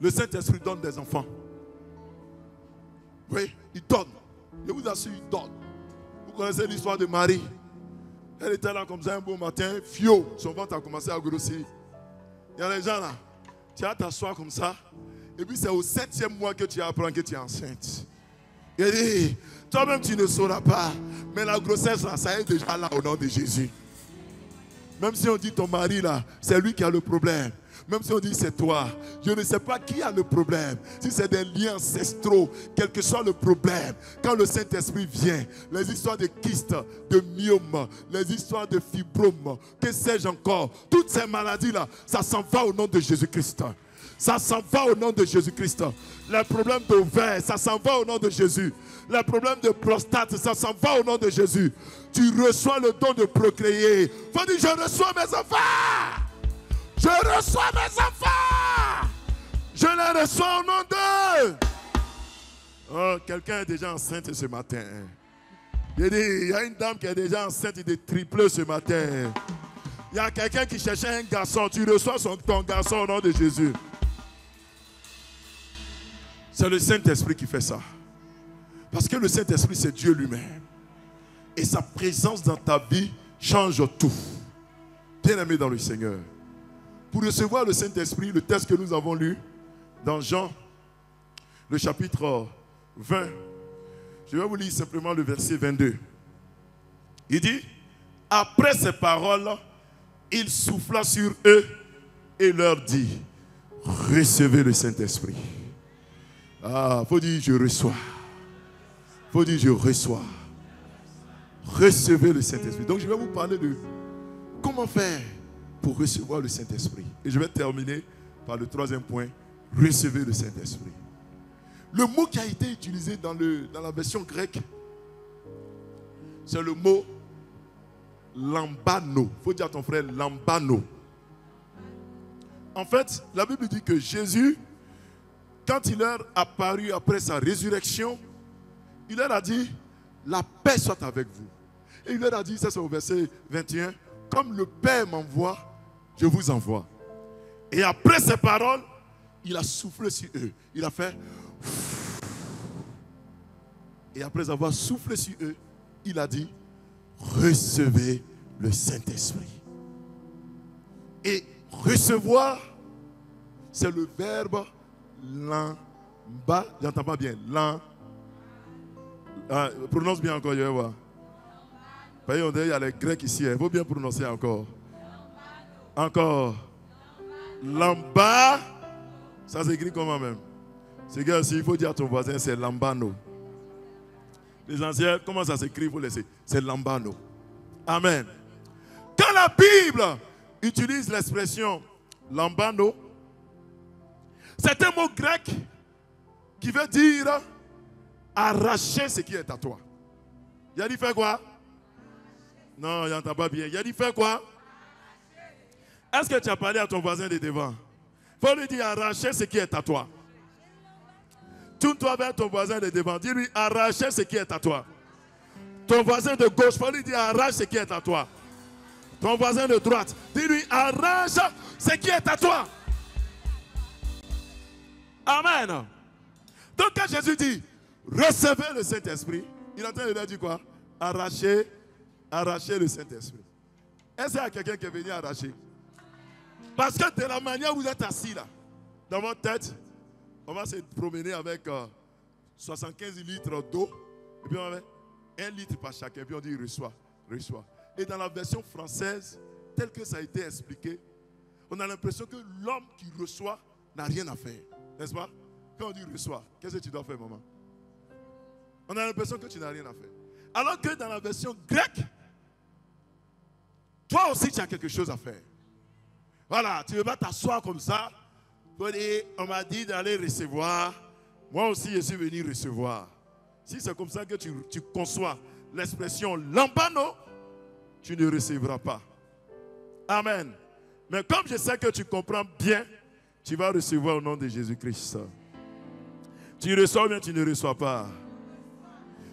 Le Saint-Esprit donne des enfants. Oui, il donne. Je vous assure, il donne. Vous connaissez l'histoire de Marie. Elle était là comme ça un beau matin, fio. Son ventre a commencé à grossir. Il y a des gens là. Tu vas t'asseoir comme ça. Et puis c'est au 7e mois que tu apprends que tu es enceinte. Il dit, toi-même tu ne sauras pas. Mais la grossesse là, ça est déjà là au nom de Jésus. Même si on dit ton mari là, c'est lui qui a le problème. Même si on dit c'est toi, je ne sais pas qui a le problème. Si c'est des liens ancestraux, quel que soit le problème, quand le Saint-Esprit vient, les histoires de kystes, de myome, les histoires de fibromes, que sais-je encore, toutes ces maladies-là, ça s'en va au nom de Jésus-Christ. Ça s'en va au nom de Jésus-Christ. Les problèmes d'ovaire, ça s'en va au nom de Jésus. Les problèmes de prostate, ça s'en va au nom de Jésus. Tu reçois le don de procréer. Faut dire, je reçois mes enfants. Je reçois mes enfants. Je les reçois au nom d'eux. Oh, quelqu'un est déjà enceinte ce matin. Il dit, il y a une dame qui est déjà enceinte de triplé ce matin. Il y a quelqu'un qui cherchait un garçon. Tu reçois ton garçon au nom de Jésus. C'est le Saint-Esprit qui fait ça. Parce que le Saint-Esprit, c'est Dieu lui-même. Et sa présence dans ta vie change tout. Bien-aimé dans le Seigneur. Pour recevoir le Saint-Esprit, le texte que nous avons lu dans Jean, le chapitre 20, je vais vous lire simplement le verset 22. Il dit, après ces paroles, il souffla sur eux et leur dit, recevez le Saint-Esprit. Ah, il faut dire, je reçois. Il faut dire, je reçois. Recevez le Saint-Esprit. Donc, je vais vous parler de comment faire pour recevoir le Saint-Esprit. Et je vais terminer par le 3e point, recevez le Saint-Esprit. Le mot qui a été utilisé dans la version grecque, c'est le mot lambano. Il faut dire à ton frère lambano. En fait, la Bible dit que Jésus, quand il leur a apparu après sa résurrection, il leur a dit, la paix soit avec vous. Et il leur a dit, ça c'est au verset 21, comme le Père m'envoie, je vous envoie. Et après ces paroles, il a soufflé sur eux. Il a fait. Et après avoir soufflé sur eux, il a dit, recevez le Saint-Esprit. Et recevoir, c'est le verbe lamba. J'entends pas bien. Prononce bien encore, je vais voir. Voyez, il y a les Grecs ici. Il faut bien prononcer encore. Encore. Lamba. Ça s'écrit comment même? C'est que s'il faut dire à ton voisin, c'est lambano. Les anciens, comment ça s'écrit? Il faut laisser. C'est lambano. Amen. Quand la Bible utilise l'expression lambano, c'est un mot grec qui veut dire arracher ce qui est à toi. Il a dit faire quoi? Non, il n'entend pas bien. Il a dit faire quoi? Est-ce que tu as parlé à ton voisin de devant? Il faut lui dire arracher ce qui est à toi. Tourne-toi vers ton voisin de devant. Dis-lui arracher ce qui est à toi. Ton voisin de gauche, il faut lui dire arrache ce qui est à toi. Ton voisin de droite, dis-lui arrache ce qui est à toi. Amen. Donc quand Jésus dit recevez le Saint-Esprit, il est en train de leur dire quoi? Arracher le Saint-Esprit. Est-ce qu'il y a quelqu'un qui est venu arracher? Parce que de la manière où vous êtes assis là, dans votre tête, on va se promener avec 75 litres d'eau. Et puis on va mettre 1 litre par chacun. Et puis on dit reçois. Et dans la version française, tel que ça a été expliqué, on a l'impression que l'homme qui reçoit n'a rien à faire. N'est-ce pas? Quand on dit reçois, qu'est-ce que tu dois faire, maman? On a l'impression que tu n'as rien à faire. Alors que dans la version grecque, toi aussi tu as quelque chose à faire. Voilà, tu ne vas pas t'asseoir comme ça. On m'a dit d'aller recevoir Moi aussi, je suis venu recevoir. Si c'est comme ça que tu conçois l'expression lambano, tu ne recevras pas. Amen. Mais comme je sais que tu comprends bien, tu vas recevoir au nom de Jésus-Christ. Tu reçois ou bien tu ne reçois pas.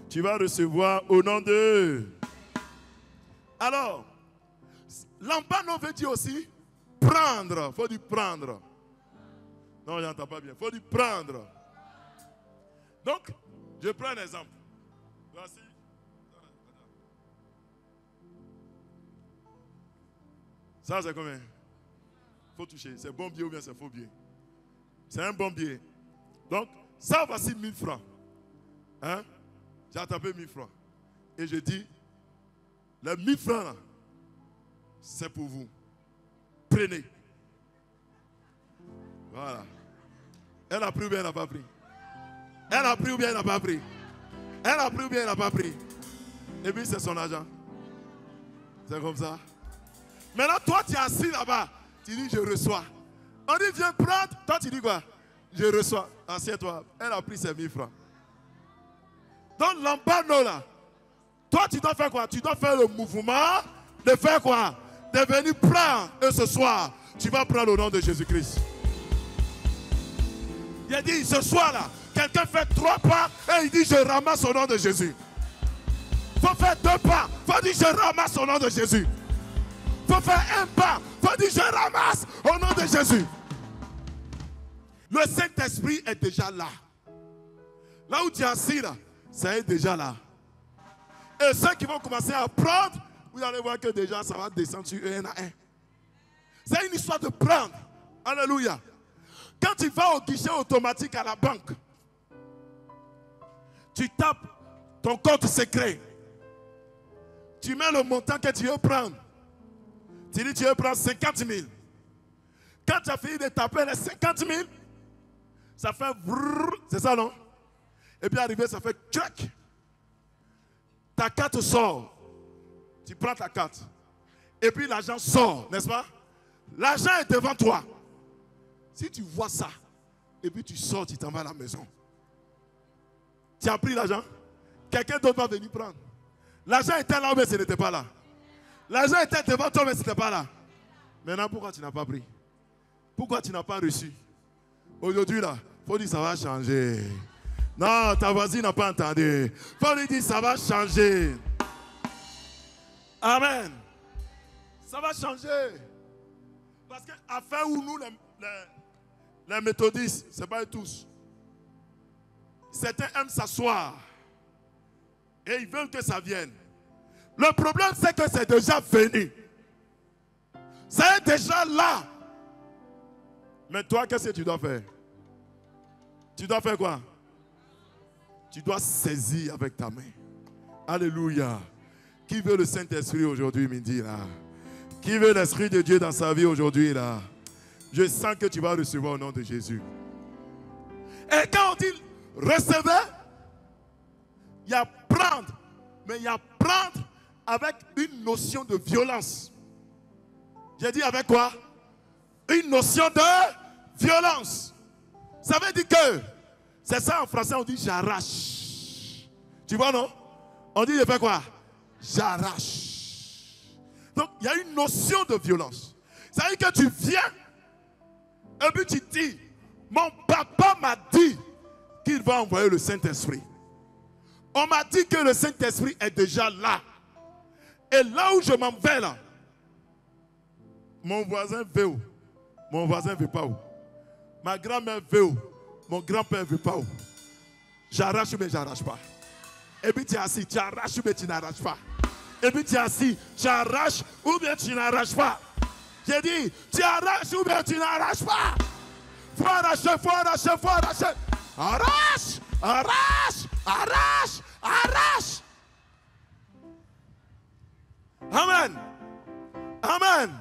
Tu vas recevoir au nom de... Alors, lambano veut dire aussi prendre. Il faut dire prendre. Non, je n'entends pas bien. Il faut dire prendre. Donc, je prends un exemple. Voici. Ça, c'est combien? Il faut toucher. C'est bon billet ou bien c'est faux billet? C'est un bon billet. Donc, ça, voici 1000 francs. Hein? J'ai attrapé 1000 francs. Et je dis, les 1000 francs là, c'est pour vous. Prenez. Voilà. Elle a pris ou bien elle n'a pas pris? Elle a pris ou bien elle n'a pas pris? Elle a pris ou bien elle n'a pas pris? Et puis c'est son argent. C'est comme ça. Maintenant, toi, tu es assis là-bas. Tu dis, je reçois. On dit, viens prendre. Toi, tu dis quoi? Je reçois. Assieds-toi. Elle a pris ses 1000 francs. Donc, l'ambano là. Toi, tu dois faire quoi? Tu dois faire le mouvement de faire quoi? De venir prendre. Et ce soir, tu vas prendre au nom de Jésus-Christ. Il a dit, ce soir là, quelqu'un fait 3 pas et il dit, je ramasse au nom de Jésus. Il faut faire 2 pas. Il faut dire, je ramasse au nom de Jésus. Il faut faire 1 pas. Il faut dire, je ramasse au nom de Jésus. Le Saint-Esprit est déjà là. Là où tu es assis là, ça est déjà là. Et ceux qui vont commencer à prendre, vous allez voir que déjà ça va descendre sur eux un à un. C'est une histoire de prendre. Alléluia. Quand tu vas au guichet automatique à la banque, tu tapes ton compte secret. Tu mets le montant que tu veux prendre. Tu dis tu veux prendre 50 000. Quand tu as fini de taper les 50 000, ça fait brrr, c'est ça non? Et puis arrivé, ça fait tchac. Ta carte sort. Tu prends ta carte. Et puis l'argent sort, n'est-ce pas? L'argent est devant toi. Si tu vois ça, et puis tu sors, tu t'en vas à la maison. Tu as pris l'argent, quelqu'un d'autre va venir prendre. L'argent était là, mais ce n'était pas là. L'argent était devant toi, mais ce n'était pas là. Maintenant, pourquoi tu n'as pas pris? Pourquoi tu n'as pas reçu? Aujourd'hui, là, il faut dire ça va changer. Non, ta voisine n'a pas entendu. Il faut lui dire ça va changer. Amen. Ça va changer. Parce qu'à faire où nous, les méthodistes, ce n'est pas tous. Certains aiment s'asseoir. Et ils veulent que ça vienne. Le problème, c'est que c'est déjà venu. C'est déjà là. Mais toi, qu'est-ce que tu dois faire? Tu dois faire quoi? Tu dois saisir avec ta main. Alléluia. Qui veut le Saint-Esprit aujourd'hui, midi là? Qui veut l'Esprit de Dieu dans sa vie aujourd'hui là? Je sens que tu vas recevoir au nom de Jésus. Et quand on dit recevez, il y a prendre. Mais il y a prendre avec une notion de violence. J'ai dit avec quoi? Une notion de violence. Ça veut dire que, c'est ça en français, on dit j'arrache. Tu vois non? On dit je fais quoi? J'arrache. Donc il y a une notion de violence. Ça veut dire que tu viens, et puis tu dis, mon papa m'a dit qu'il va envoyer le Saint-Esprit. On m'a dit que le Saint-Esprit est déjà là. Et là où je m'en vais là, mon voisin veut où? Mon voisin ne veut pas où? Ma grand-mère veut où? Mon grand-père ne veut pas où? J'arrache mais je n'arrache pas. Et puis tu es assis, tu arraches mais tu n'arraches pas. Et puis tu es assis, tu arraches ou bien tu n'arraches pas. J'ai dit, tu arraches ou bien tu n'arraches pas. Faut arracher, faut arracher, faut arracher. Arrache, arrache, arrache, arrache. Amen. Amen.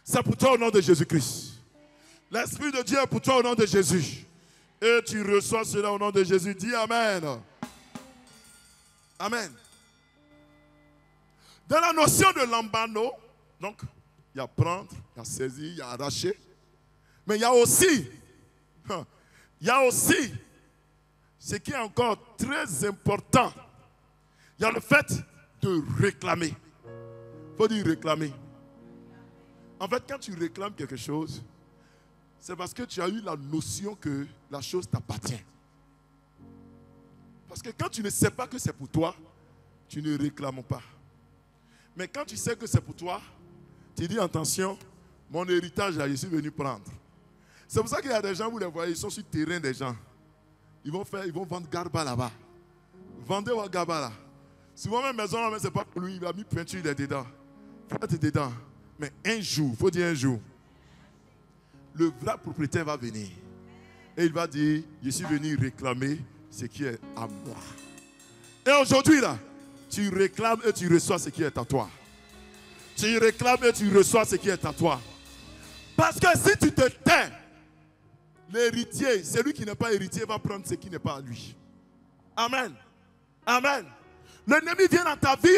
C'est pour toi au nom de Jésus-Christ. L'Esprit de Dieu est pour toi au nom de Jésus. Et tu reçois cela au nom de Jésus. Dis Amen. Amen. Dans la notion de lambano, donc, il y a prendre, il y a saisir, il y a arracher. Mais il y a aussi ce qui est encore très important, il y a le fait de réclamer. Il faut dire réclamer. En fait, quand tu réclames quelque chose, c'est parce que tu as eu la notion que la chose t'appartient. Parce que quand tu ne sais pas que c'est pour toi, tu ne réclames pas. Mais quand tu sais que c'est pour toi, tu dis attention, mon héritage là, je suis venu prendre. C'est pour ça qu'il y a des gens, vous les voyez, ils sont sur le terrain des gens. Ils vont vendre Garba là-bas. Vendez au Garba là. Souvent, même maison là, ce n'est pas pour lui, il a mis peinture, il est dedans. Il faut être dedans. Mais un jour, il faut dire un jour, le vrai propriétaire va venir. Et il va dire, je suis venu réclamer ce qui est à moi. Et aujourd'hui là, tu réclames et tu reçois ce qui est à toi. Tu réclames et tu reçois ce qui est à toi. Parce que si tu te tais, l'héritier, celui qui n'est pas héritier, va prendre ce qui n'est pas à lui. Amen. Amen. L'ennemi vient dans ta vie,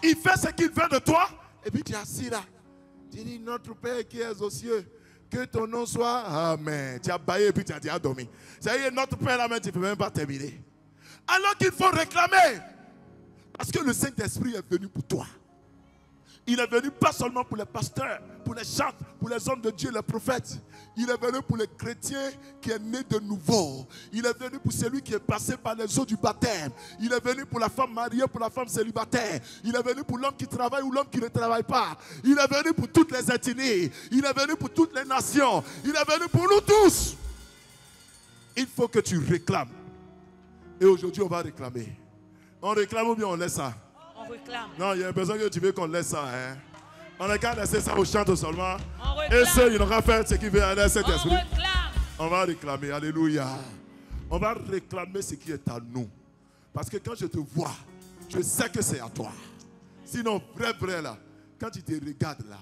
il fait ce qu'il veut de toi, et puis tu es assis là. Tu dis, notre Père qui est aux cieux, que ton nom soit Amen. Tu as baillé et puis tu as dit, dormi. Ça y est, notre Père là, mais tu ne peux même pas terminer. Alors qu'il faut réclamer. Parce que le Saint-Esprit est venu pour toi. Il est venu pas seulement pour les pasteurs, pour les chantres, pour les hommes de Dieu, les prophètes. Il est venu pour les chrétiens qui est né de nouveau. Il est venu pour celui qui est passé par les eaux du baptême. Il est venu pour la femme mariée, pour la femme célibataire. Il est venu pour l'homme qui travaille ou l'homme qui ne travaille pas. Il est venu pour toutes les ethnies. Il est venu pour toutes les nations. Il est venu pour nous tous. Il faut que tu réclames. Et aujourd'hui, on va réclamer. On réclame ou bien on laisse ça? On réclame. Non, il y a besoin que tu veux qu'on laisse ça. Hein? On n'a qu'à laisser ça au chante seulement. On réclame. Et ceux qui n'auront fait ce qui veut aller à cet On esprit. réclame. On va réclamer. Alléluia. On va réclamer ce qui est à nous. Parce que quand je te vois, je sais que c'est à toi. Sinon, vrai là, quand tu te regardes là,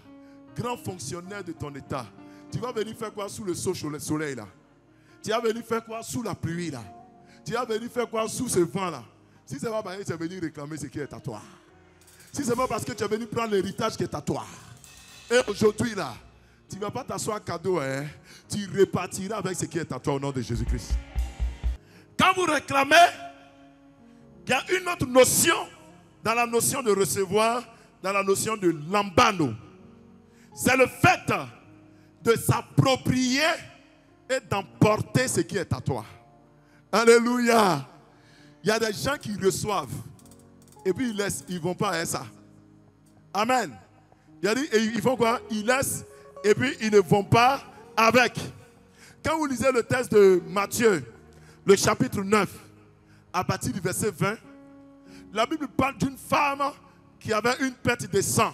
grand fonctionnaire de ton état, tu vas venir faire quoi sous le soleil là? Tu vas venir faire quoi sous la pluie là? Tu vas venir faire quoi sous ce vent là? Si c'est pas parce que tu es venu réclamer ce qui est à toi. Si c'est pas parce que tu es venu prendre l'héritage qui est à toi. Et aujourd'hui là, tu ne vas pas t'asseoir cadeau, hein? Tu repartiras avec ce qui est à toi au nom de Jésus-Christ. Quand vous réclamez, il y a une autre notion dans la notion de recevoir, dans la notion de lambano. C'est le fait de s'approprier et d'emporter ce qui est à toi. Alléluia. Il y a des gens qui reçoivent et puis ils laissent, ils ne vont pas à ça. Amen. Il a dit, et ils font quoi? Ils laissent et puis ils ne vont pas avec. Quand vous lisez le texte de Matthieu, le chapitre 9, à partir du verset 20, la Bible parle d'une femme qui avait une perte de sang.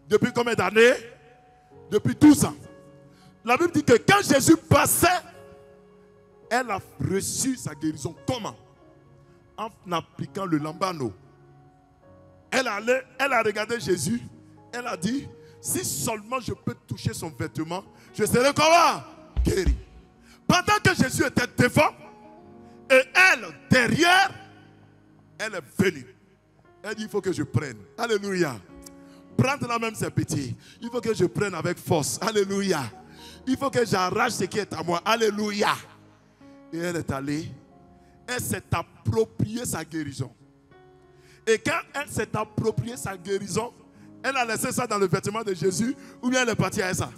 Depuis combien d'années? Depuis 12 ans. La Bible dit que quand Jésus passait, elle a reçu sa guérison. Comment? En appliquant le lambano. Elle a regardé Jésus. Elle a dit, si seulement je peux toucher son vêtement, je serai comment? Guéri. Pendant que Jésus était devant, et elle, derrière, elle est venue. Elle dit, il faut que je prenne. Alléluia. Prendre la même, c'est petit. Il faut que je prenne avec force. Alléluia. Il faut que j'arrache ce qui est à moi. Alléluia. Et elle est allée. Elle s'est appropriée sa guérison. Et quand elle s'est appropriée sa guérison, elle a laissé ça dans le vêtement de Jésus ou bien elle est partie à ça.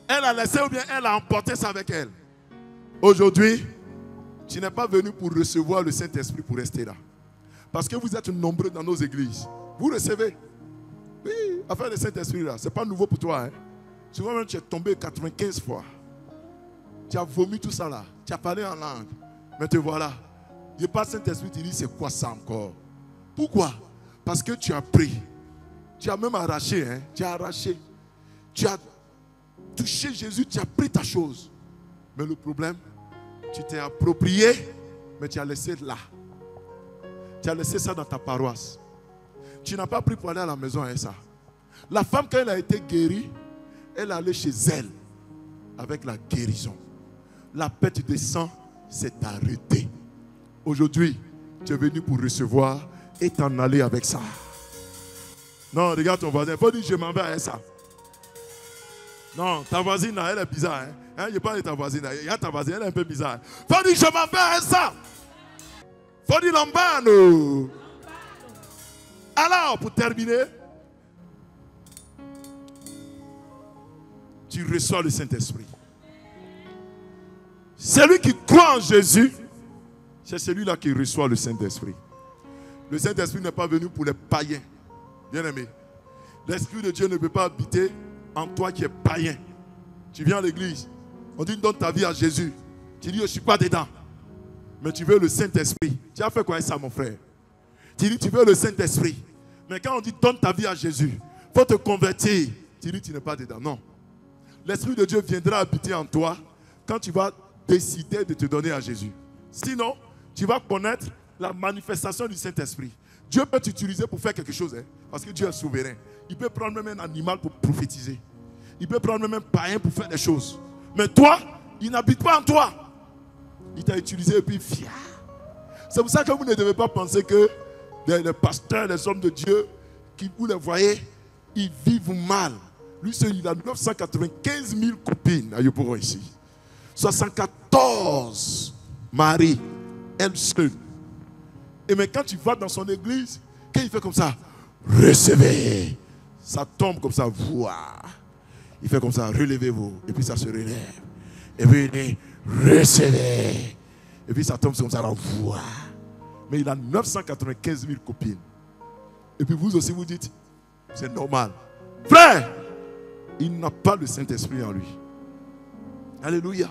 Elle a laissé ou bien elle a emporté ça avec elle. Aujourd'hui, tu n'es pas venu pour recevoir le Saint-Esprit pour rester là. Parce que vous êtes nombreux dans nos églises. Vous recevez. Oui, affaire de Saint-Esprit là, ce n'est pas nouveau pour toi. Hein. Souvent même tu es tombé 95 fois. Tu as vomi tout ça là. Tu as parlé en langue. Mais te voilà. Je parle Saint-Esprit, tu dis c'est quoi ça encore? Pourquoi? Parce que tu as pris. Tu as même arraché. Hein? Tu as arraché. Tu as touché Jésus, tu as pris ta chose. Mais le problème, tu t'es approprié, mais tu as laissé là. Tu as laissé ça dans ta paroisse. Tu n'as pas pris pour aller à la maison avec ça. La femme, quand elle a été guérie, elle est allée chez elle avec la guérison. La perte de sang s'est arrêtée. Aujourd'hui, tu es venu pour recevoir et t'en aller avec ça. Non, regarde ton voisin. Il faut dire je m'en vais avec ça. Non, ta voisine, elle est bizarre. Hein? Je parle de ta voisine. Il y a ta voisine, elle est un peu bizarre. Faut dire, je m'en vais à ça. Faut dire, l'ambano. Alors, pour terminer, tu reçois le Saint-Esprit. Celui qui croit en Jésus, c'est celui-là qui reçoit le Saint-Esprit. Le Saint-Esprit n'est pas venu pour les païens. Bien-aimé, l'Esprit de Dieu ne peut pas habiter en toi qui es païen. Tu viens à l'église, on dit donne ta vie à Jésus. Tu dis je ne suis pas dedans. Mais tu veux le Saint-Esprit. Tu as fait quoi avec ça, mon frère? Tu dis tu veux le Saint-Esprit. Mais quand on dit donne ta vie à Jésus, il faut te convertir. Tu dis tu n'es pas dedans. Non. L'Esprit de Dieu viendra habiter en toi quand tu vas décider de te donner à Jésus. Sinon, tu vas connaître la manifestation du Saint-Esprit. Dieu peut t'utiliser pour faire quelque chose, hein, parce que Dieu est souverain. Il peut prendre même un animal pour prophétiser. Il peut prendre même un païen pour faire des choses. Mais toi, il n'habite pas en toi. Il t'a utilisé et puis fier. C'est pour ça que vous ne devez pas penser que les pasteurs, les hommes de Dieu, qui vous les voyez, ils vivent mal. Lui seul, il a 995 000 copines à Yopougon ici. 74 maris, elle seule. Et mais quand tu vas dans son église, quand il fait comme ça, recevez, ça tombe comme ça, voix. Il fait comme ça, relevez-vous, et puis ça se relève. Et puis il dit, recevez. Et puis ça tombe comme ça, voix. Mais il a 995 000 copines. Et puis vous aussi vous dites, c'est normal. Frère, il n'a pas le Saint-Esprit en lui. Alléluia.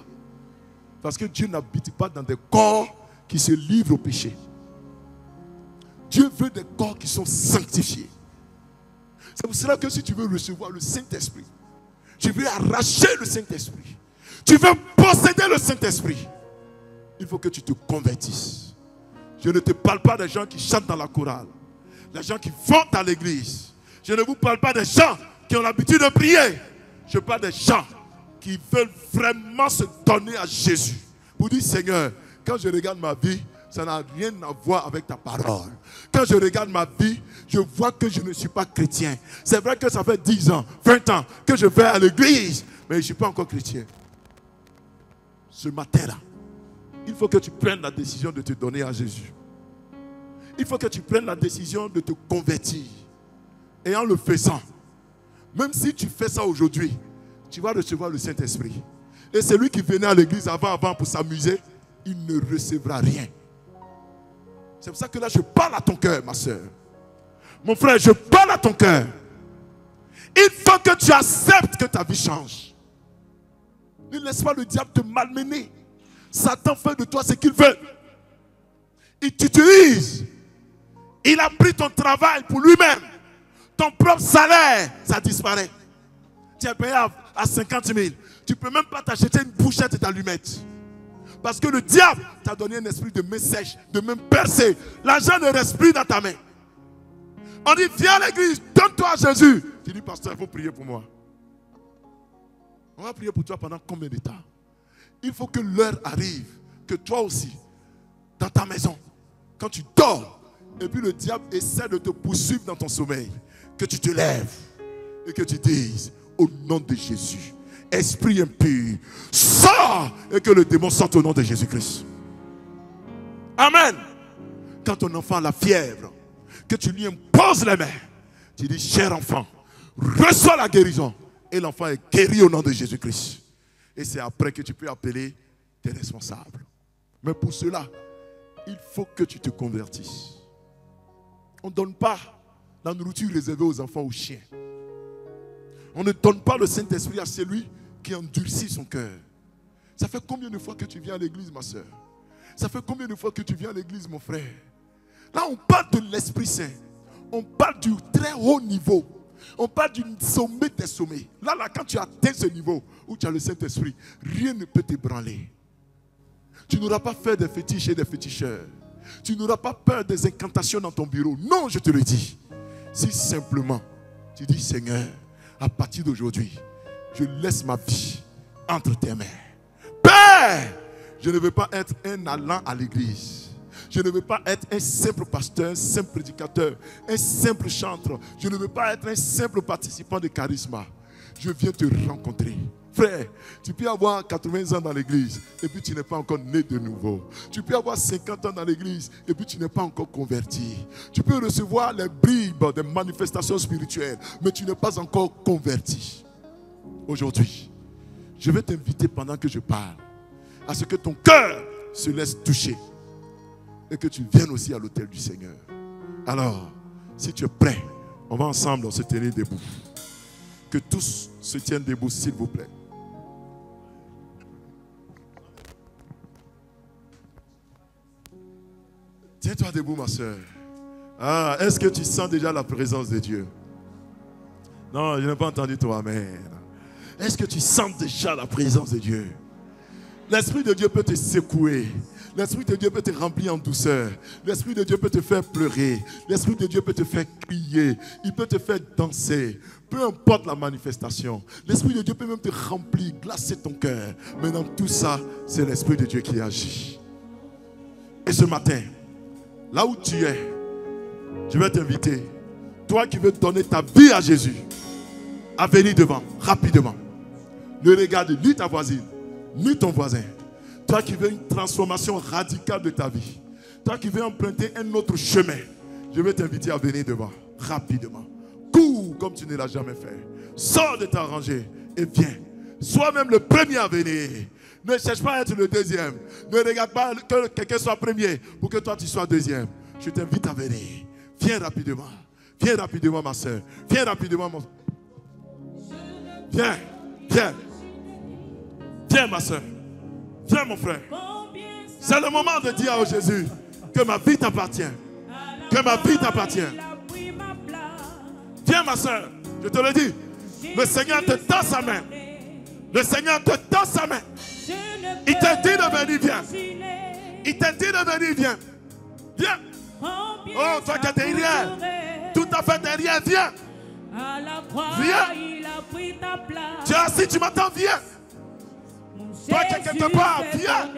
Parce que Dieu n'habite pas dans des corps qui se livrent au péché. Dieu veut des corps qui sont sanctifiés. C'est pour cela que si tu veux recevoir le Saint-Esprit, tu veux arracher le Saint-Esprit, tu veux posséder le Saint-Esprit, il faut que tu te convertisses. Je ne te parle pas des gens qui chantent dans la chorale, les gens qui vont à l'église. Je ne vous parle pas des gens qui ont l'habitude de prier. Je parle des gens qui veulent vraiment se donner à Jésus. Pour dire, Seigneur, quand je regarde ma vie, ça n'a rien à voir avec ta parole. Quand je regarde ma vie, je vois que je ne suis pas chrétien. C'est vrai que ça fait 10 ans, 20 ans que je vais à l'église, mais je ne suis pas encore chrétien. Ce matin-là, il faut que tu prennes la décision de te donner à Jésus. Il faut que tu prennes la décision de te convertir. Et en le faisant, même si tu fais ça aujourd'hui, tu vas recevoir le Saint-Esprit. Et celui qui venait à l'église avant pour s'amuser, il ne recevra rien. C'est pour ça que là, je parle à ton cœur, ma soeur. Mon frère, je parle à ton cœur. Il faut que tu acceptes que ta vie change. Ne laisse pas le diable te malmener. Satan fait de toi ce qu'il veut. Il t'utilise. Il a pris ton travail pour lui-même. Ton propre salaire, ça disparaît. Tu es payé à 50 000. Tu ne peux même pas t'acheter une bouchette d'allumettes. Parce que le diable t'a donné un esprit de main sèche, de main percée. L'argent ne reste plus dans ta main. On dit, viens à l'église, donne-toi à Jésus. Tu dis, pasteur, il faut prier pour moi. On va prier pour toi pendant combien de temps? Il faut que l'heure arrive, que toi aussi, dans ta maison, quand tu dors, et puis le diable essaie de te poursuivre dans ton sommeil, que tu te lèves et que tu dises, au nom de Jésus, esprit impur, sors, et que le démon sorte au nom de Jésus-Christ. Amen. Quand ton enfant a la fièvre, que tu lui imposes les mains, tu dis, cher enfant, reçois la guérison. Et l'enfant est guéri au nom de Jésus-Christ. Et c'est après que tu peux appeler tes responsables. Mais pour cela, il faut que tu te convertisses. On ne donne pas la nourriture réservée aux enfants, aux chiens. On ne donne pas le Saint-Esprit à celui qui endurcit son cœur. Ça fait combien de fois que tu viens à l'église, ma soeur? Ça fait combien de fois que tu viens à l'église, mon frère? Là, on parle de l'Esprit Saint. On parle du très haut niveau. On parle du sommet des sommets. Là, quand tu atteins ce niveau où tu as le Saint-Esprit, rien ne peut t'ébranler. Tu n'auras pas fait des fétiches et des féticheurs. Tu n'auras pas peur des incantations dans ton bureau. Non, je te le dis. Si simplement tu dis, Seigneur, à partir d'aujourd'hui, je laisse ma vie entre tes mains. Père, je ne veux pas être un allant à l'église. Je ne veux pas être un simple pasteur, un simple prédicateur, un simple chanteur. Je ne veux pas être un simple participant de charisme. je viens te rencontrer. Frère, tu peux avoir 80 ans dans l'église et puis tu n'es pas encore né de nouveau. Tu peux avoir 50 ans dans l'église et puis tu n'es pas encore converti. Tu peux recevoir les bribes des manifestations spirituelles, mais tu n'es pas encore converti. Aujourd'hui, je vais t'inviter pendant que je parle à ce que ton cœur se laisse toucher et que tu viennes aussi à l'autel du Seigneur. Alors, si tu es prêt, on va ensemble se tenir debout. Que tous se tiennent debout, s'il vous plaît. Tiens-toi debout, ma soeur. Ah, est-ce que tu sens déjà la présence de Dieu? Non, je n'ai pas entendu ton amen. Est-ce que tu sens déjà la présence de Dieu? L'Esprit de Dieu peut te secouer. L'Esprit de Dieu peut te remplir en douceur. L'Esprit de Dieu peut te faire pleurer. L'Esprit de Dieu peut te faire crier. Il peut te faire danser. Peu importe la manifestation. L'Esprit de Dieu peut même te remplir, glacer ton cœur. Mais dans tout ça, c'est l'Esprit de Dieu qui agit. Et ce matin, là où tu es, je vais t'inviter, toi qui veux donner ta vie à Jésus, à venir devant, rapidement. Ne regarde ni ta voisine, ni ton voisin. Toi qui veux une transformation radicale de ta vie, toi qui veux emprunter un autre chemin, je vais t'inviter à venir devant, rapidement. Cours comme tu ne l'as jamais fait. Sors de ta rangée et viens. Sois même le premier à venir. Ne cherche pas à être le deuxième. Ne regarde pas que quelqu'un soit premier pour que toi tu sois deuxième. Je t'invite à venir. Viens rapidement. Viens rapidement, ma soeur. Viens rapidement, mon... Viens. Viens. Viens, ma soeur. Viens, mon frère. C'est le moment de dire à Jésus que ma vie t'appartient. Que ma vie t'appartient. Viens, ma soeur. Je te le dis. Le Seigneur te tend sa main. Le Seigneur te tend sa main. Il t'a dit de venir, viens. Il t'a dit de venir, viens. Viens. Oh, toi qui es derrière, tout à fait derrière, viens. Viens. Tu es assis, tu m'entends, viens. Toi qui es quelque part, viens.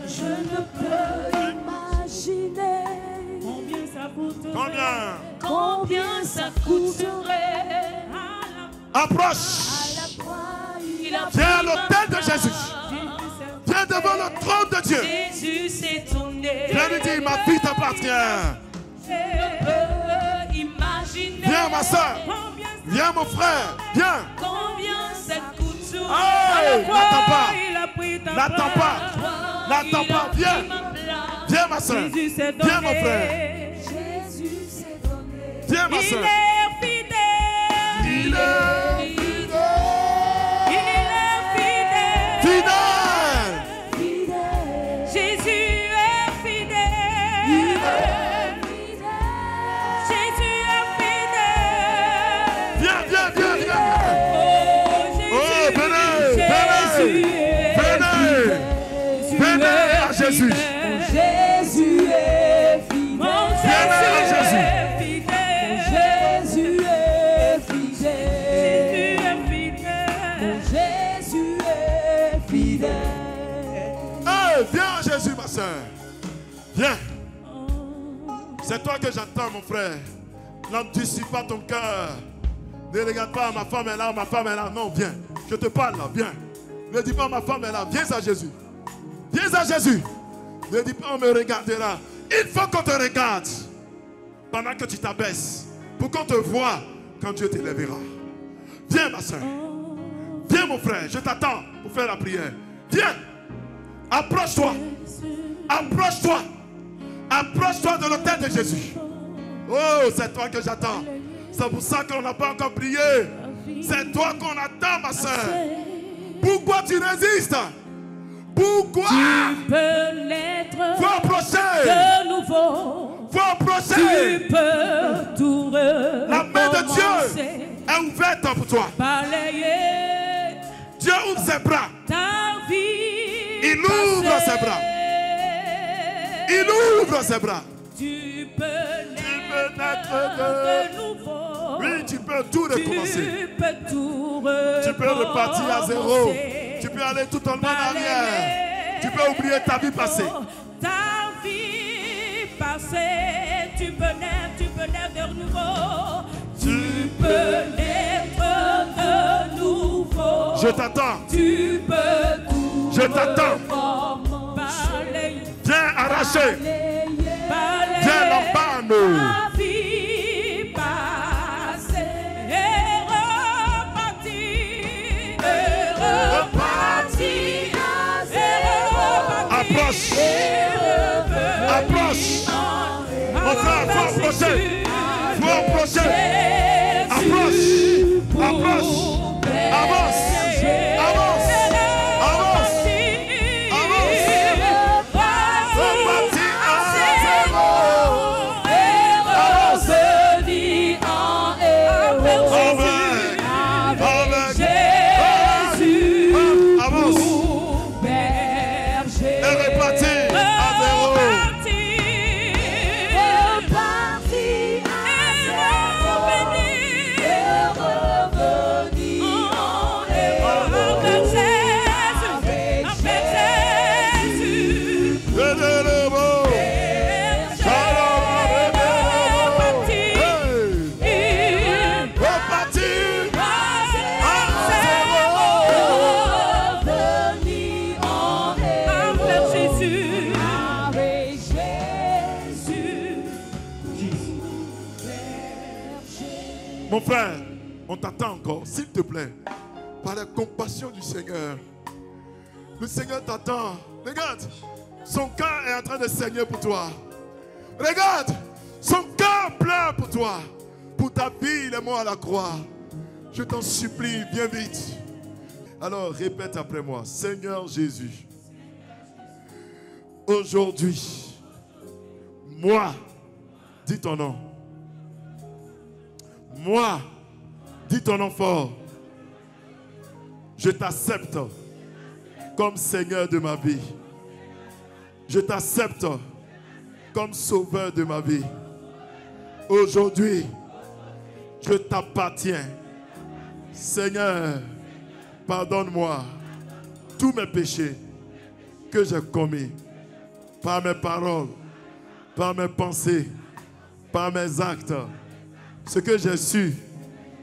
Je ne peux imaginer Combien ça coûterait? combien ça coûterait. Approche. Il a Viens à l'autel de Jésus. Viens devant le trône de Dieu. Jésus s'est tourné. Viens lui dire, ma vie t'appartient. Je peux imaginer. Viens, ma soeur. Viens, mon frère. Viens. Combien ça coûterait? Hey, n'attends pas. Il a pris ta N'attends pas. place. N'attends pas. Viens. Viens, ma soeur. Jésus s'est donné. Viens, mon frère. Jésus s'est donné. Viens, ma Il soeur. est fidèle. Il est Il est fidèle. fidèle. Jésus est fidèle. Jésus est fidèle. Viens, viens, viens, viens. Oh, venez, Jésus venez. Venez à Jésus. Jésus est fidèle. Mon Viens à Jésus. est fidèle. Jésus est fidèle. Jésus est fidèle. Jésus est fidèle. Hey, viens à Jésus, ma soeur. Viens. C'est toi que j'attends, mon frère. N'anticipe pas ton cœur. Ne regarde pas, ma femme est là, ma femme est là. Non, viens. Je te parle là, viens. Ne dis pas, ma femme est là. Viens à Jésus. Viens à Jésus. Ne dis pas, on me regardera. Il faut qu'on te regarde pendant que tu t'abaisses. Pour qu'on te voie quand Dieu t'élèvera. Viens, ma soeur. Viens, mon frère. Je t'attends pour faire la prière. Viens. Approche-toi. Approche-toi. Approche-toi de l'autel de Jésus. Oh, c'est toi que j'attends. C'est pour ça qu'on n'a pas encore prié. C'est toi qu'on attend, ma soeur. Pourquoi tu résistes? Pourquoi? Tu peux l'être Faut approcher. de nouveau. Faut approcher. Tu peux tout La main de Dieu recommencer. est ouverte pour toi. Balayer Dieu ouvre ses bras. ta vie. Il ouvre passée. ses bras. Il ouvre ses bras. Tu peux peux naître naître de nouveau. Oui, tu peux tout recommencer. Tu peux tout recommencer. Tu peux repartir à zéro. Tu peux aller tout en arrière. Tu peux oublier ta vie passée. Ta vie passée, tu peux naître de nouveau. Tu peux naître Je t'attends. Tu peux tout. Je t'attends. Balayer. Viens arracher. Balayer. Viens l'embano. Ma vie passée est repartie. Est repartie. Approche. Approche. Mon frère, faut approcher. Faut approcher. Approche. Approche. Avance. Avance. Avance. Avance. Reparti à zéro. Avance. Avec Jésus. Avance. Berger. Et reparti à zéro. Mon frère, on t'attend encore, s'il te plaît, par la compassion du Seigneur. Le Seigneur t'attend. Regarde, son cœur est en train de saigner pour toi. Regarde, son cœur pleure pour toi. Pour ta vie, il est mort à la croix. Je t'en supplie, viens vite. Alors répète après moi, Seigneur Jésus, aujourd'hui, moi, dis ton nom. Moi, dis ton nom fort. Je t'accepte comme Seigneur de ma vie. Je t'accepte comme Sauveur de ma vie. Aujourd'hui, je t'appartiens. Seigneur, pardonne-moi tous mes péchés que j'ai commis par mes paroles, par mes pensées, par mes actes. Ce que j'ai su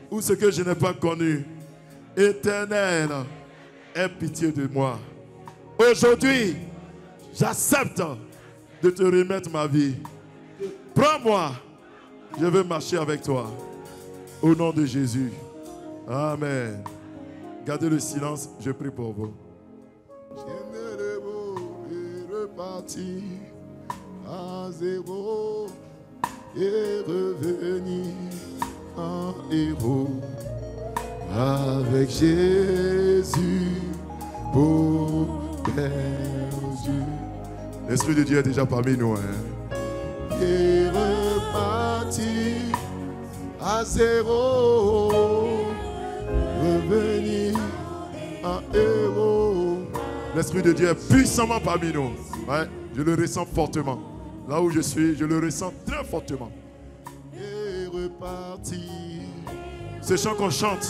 ou ce que je n'ai pas connu. Éternel, aie pitié de moi. Aujourd'hui, j'accepte de te remettre ma vie. Prends-moi, je veux marcher avec toi. Au nom de Jésus. Amen. Gardez le silence, je prie pour vous. J'aimerais repartir à zéro et revenir en héros avec Jésus pour perdu. L'Esprit de Dieu est déjà parmi nous. Et repartir à zéro, revenir en héros. L'Esprit de Dieu est puissamment parmi nous. Ouais, je le ressens fortement. Là où je suis, je le ressens très fortement. Et repartir. Ce chant qu'on chante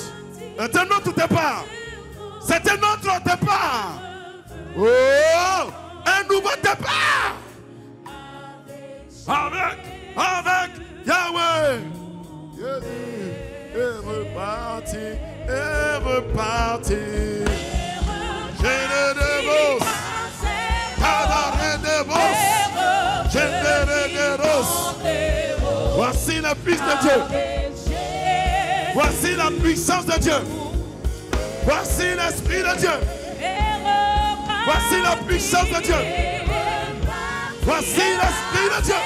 est un autre départ. C'est un autre départ. Oh, un nouveau départ. Avec Yahweh. Et repartir, et repartir. J'ai le dévos. Voici la puissance de Dieu. Voici la puissance de Dieu. Voici l'Esprit de Dieu. Voici la puissance de Dieu. Voici l'Esprit de Dieu.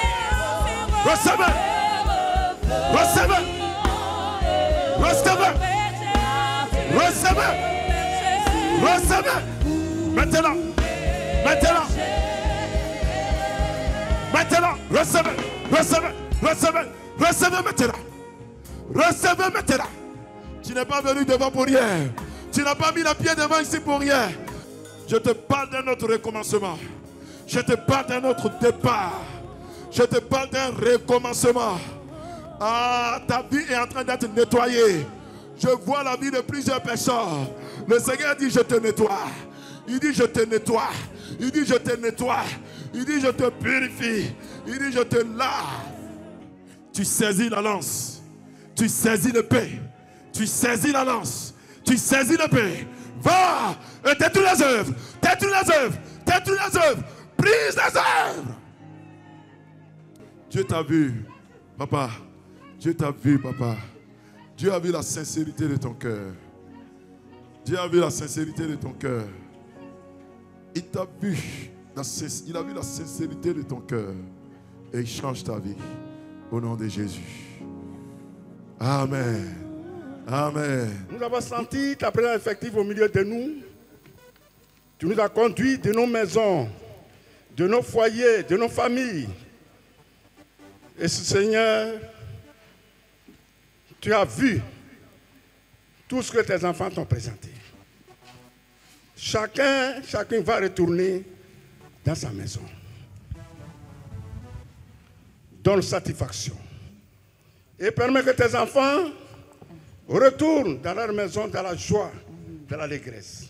Recevez. Recevez. Recevez. Recevez. Recevez. Maintenant. Maintenant. Maintenant. Recevez. Recevez. Recevez. Recevez maintenant. Recevez maintenant. Tu n'es pas venu devant pour rien. Tu n'as pas mis la pied devant ici pour rien. Je te parle d'un autre recommencement. Je te parle d'un autre départ. Je te parle d'un recommencement. Ah, ta vie est en train d'être nettoyée. Je vois la vie de plusieurs personnes. Le Seigneur dit, je te nettoie. Il dit, je te nettoie. Il dit, je te nettoie. Il dit, je te purifie. Il dit, je te lave. Tu saisis la lance. Tu saisis l'épée. Tu saisis la lance. Tu saisis l'épée. Va et détruis les œuvres. Détruis les œuvres. Détruis les œuvres. Brise les œuvres. Dieu t'a vu, papa. Dieu t'a vu, papa. Dieu a vu la sincérité de ton cœur. Dieu a vu la sincérité de ton cœur. Il t'a vu. Il a vu la sincérité de ton cœur. Et il change ta vie. Au nom de Jésus. Amen. Amen. Nous avons senti ta présence effective au milieu de nous. Tu nous as conduits de nos maisons, de nos foyers, de nos familles. Et Seigneur, tu as vu tout ce que tes enfants t'ont présenté. Chacun va retourner dans sa maison. Donne satisfaction. Et permets que tes enfants retournent dans leur maison dans la joie, dans l'allégresse.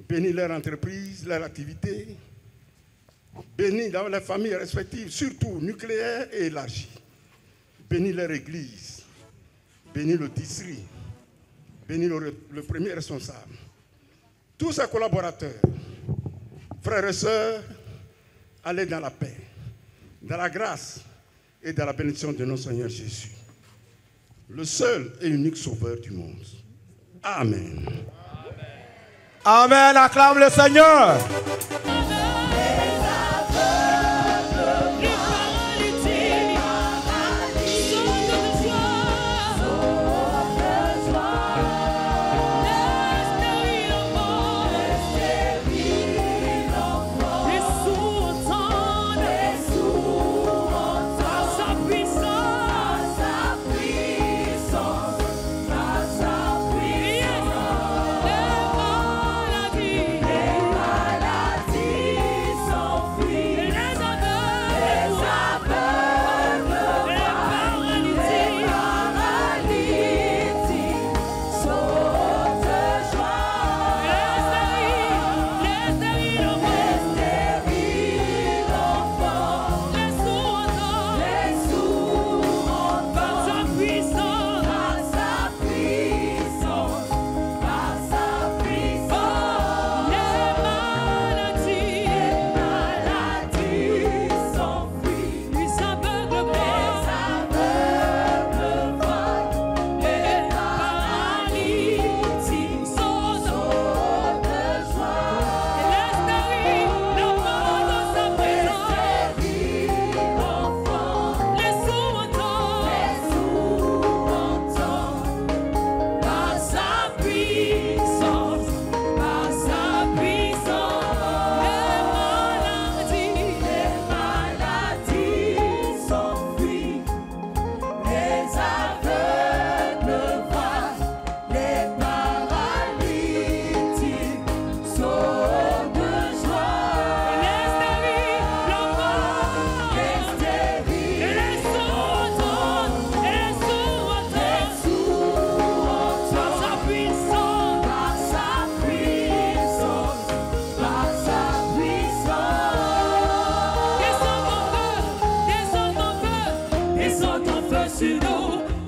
Bénis leur entreprise, leur activité. Bénis dans les familles respectives, surtout nucléaires et élargies. Bénis leur église. Bénis le district. Bénis le premier responsable. Tous ses collaborateurs, frères et sœurs, allez dans la paix, dans la grâce et dans la bénédiction de notre Seigneur Jésus, le seul et unique sauveur du monde. Amen. Amen, acclame le Seigneur.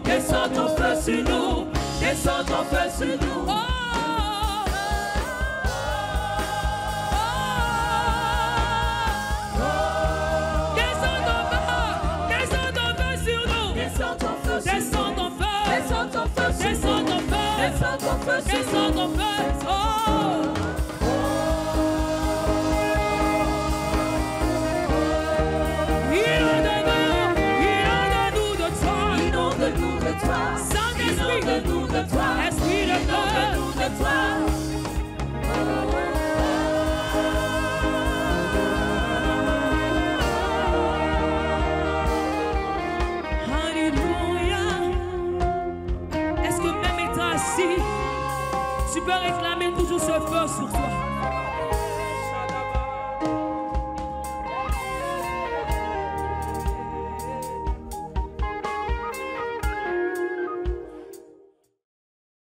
Descends ton feu sur nous. Descends ton feu sur nous. Descends ton feu. Descends ton feu. Descends ton feu. Descends ton feu. Descends ton feu. Descends ton feu. Saint-Esprit, esprit de feu,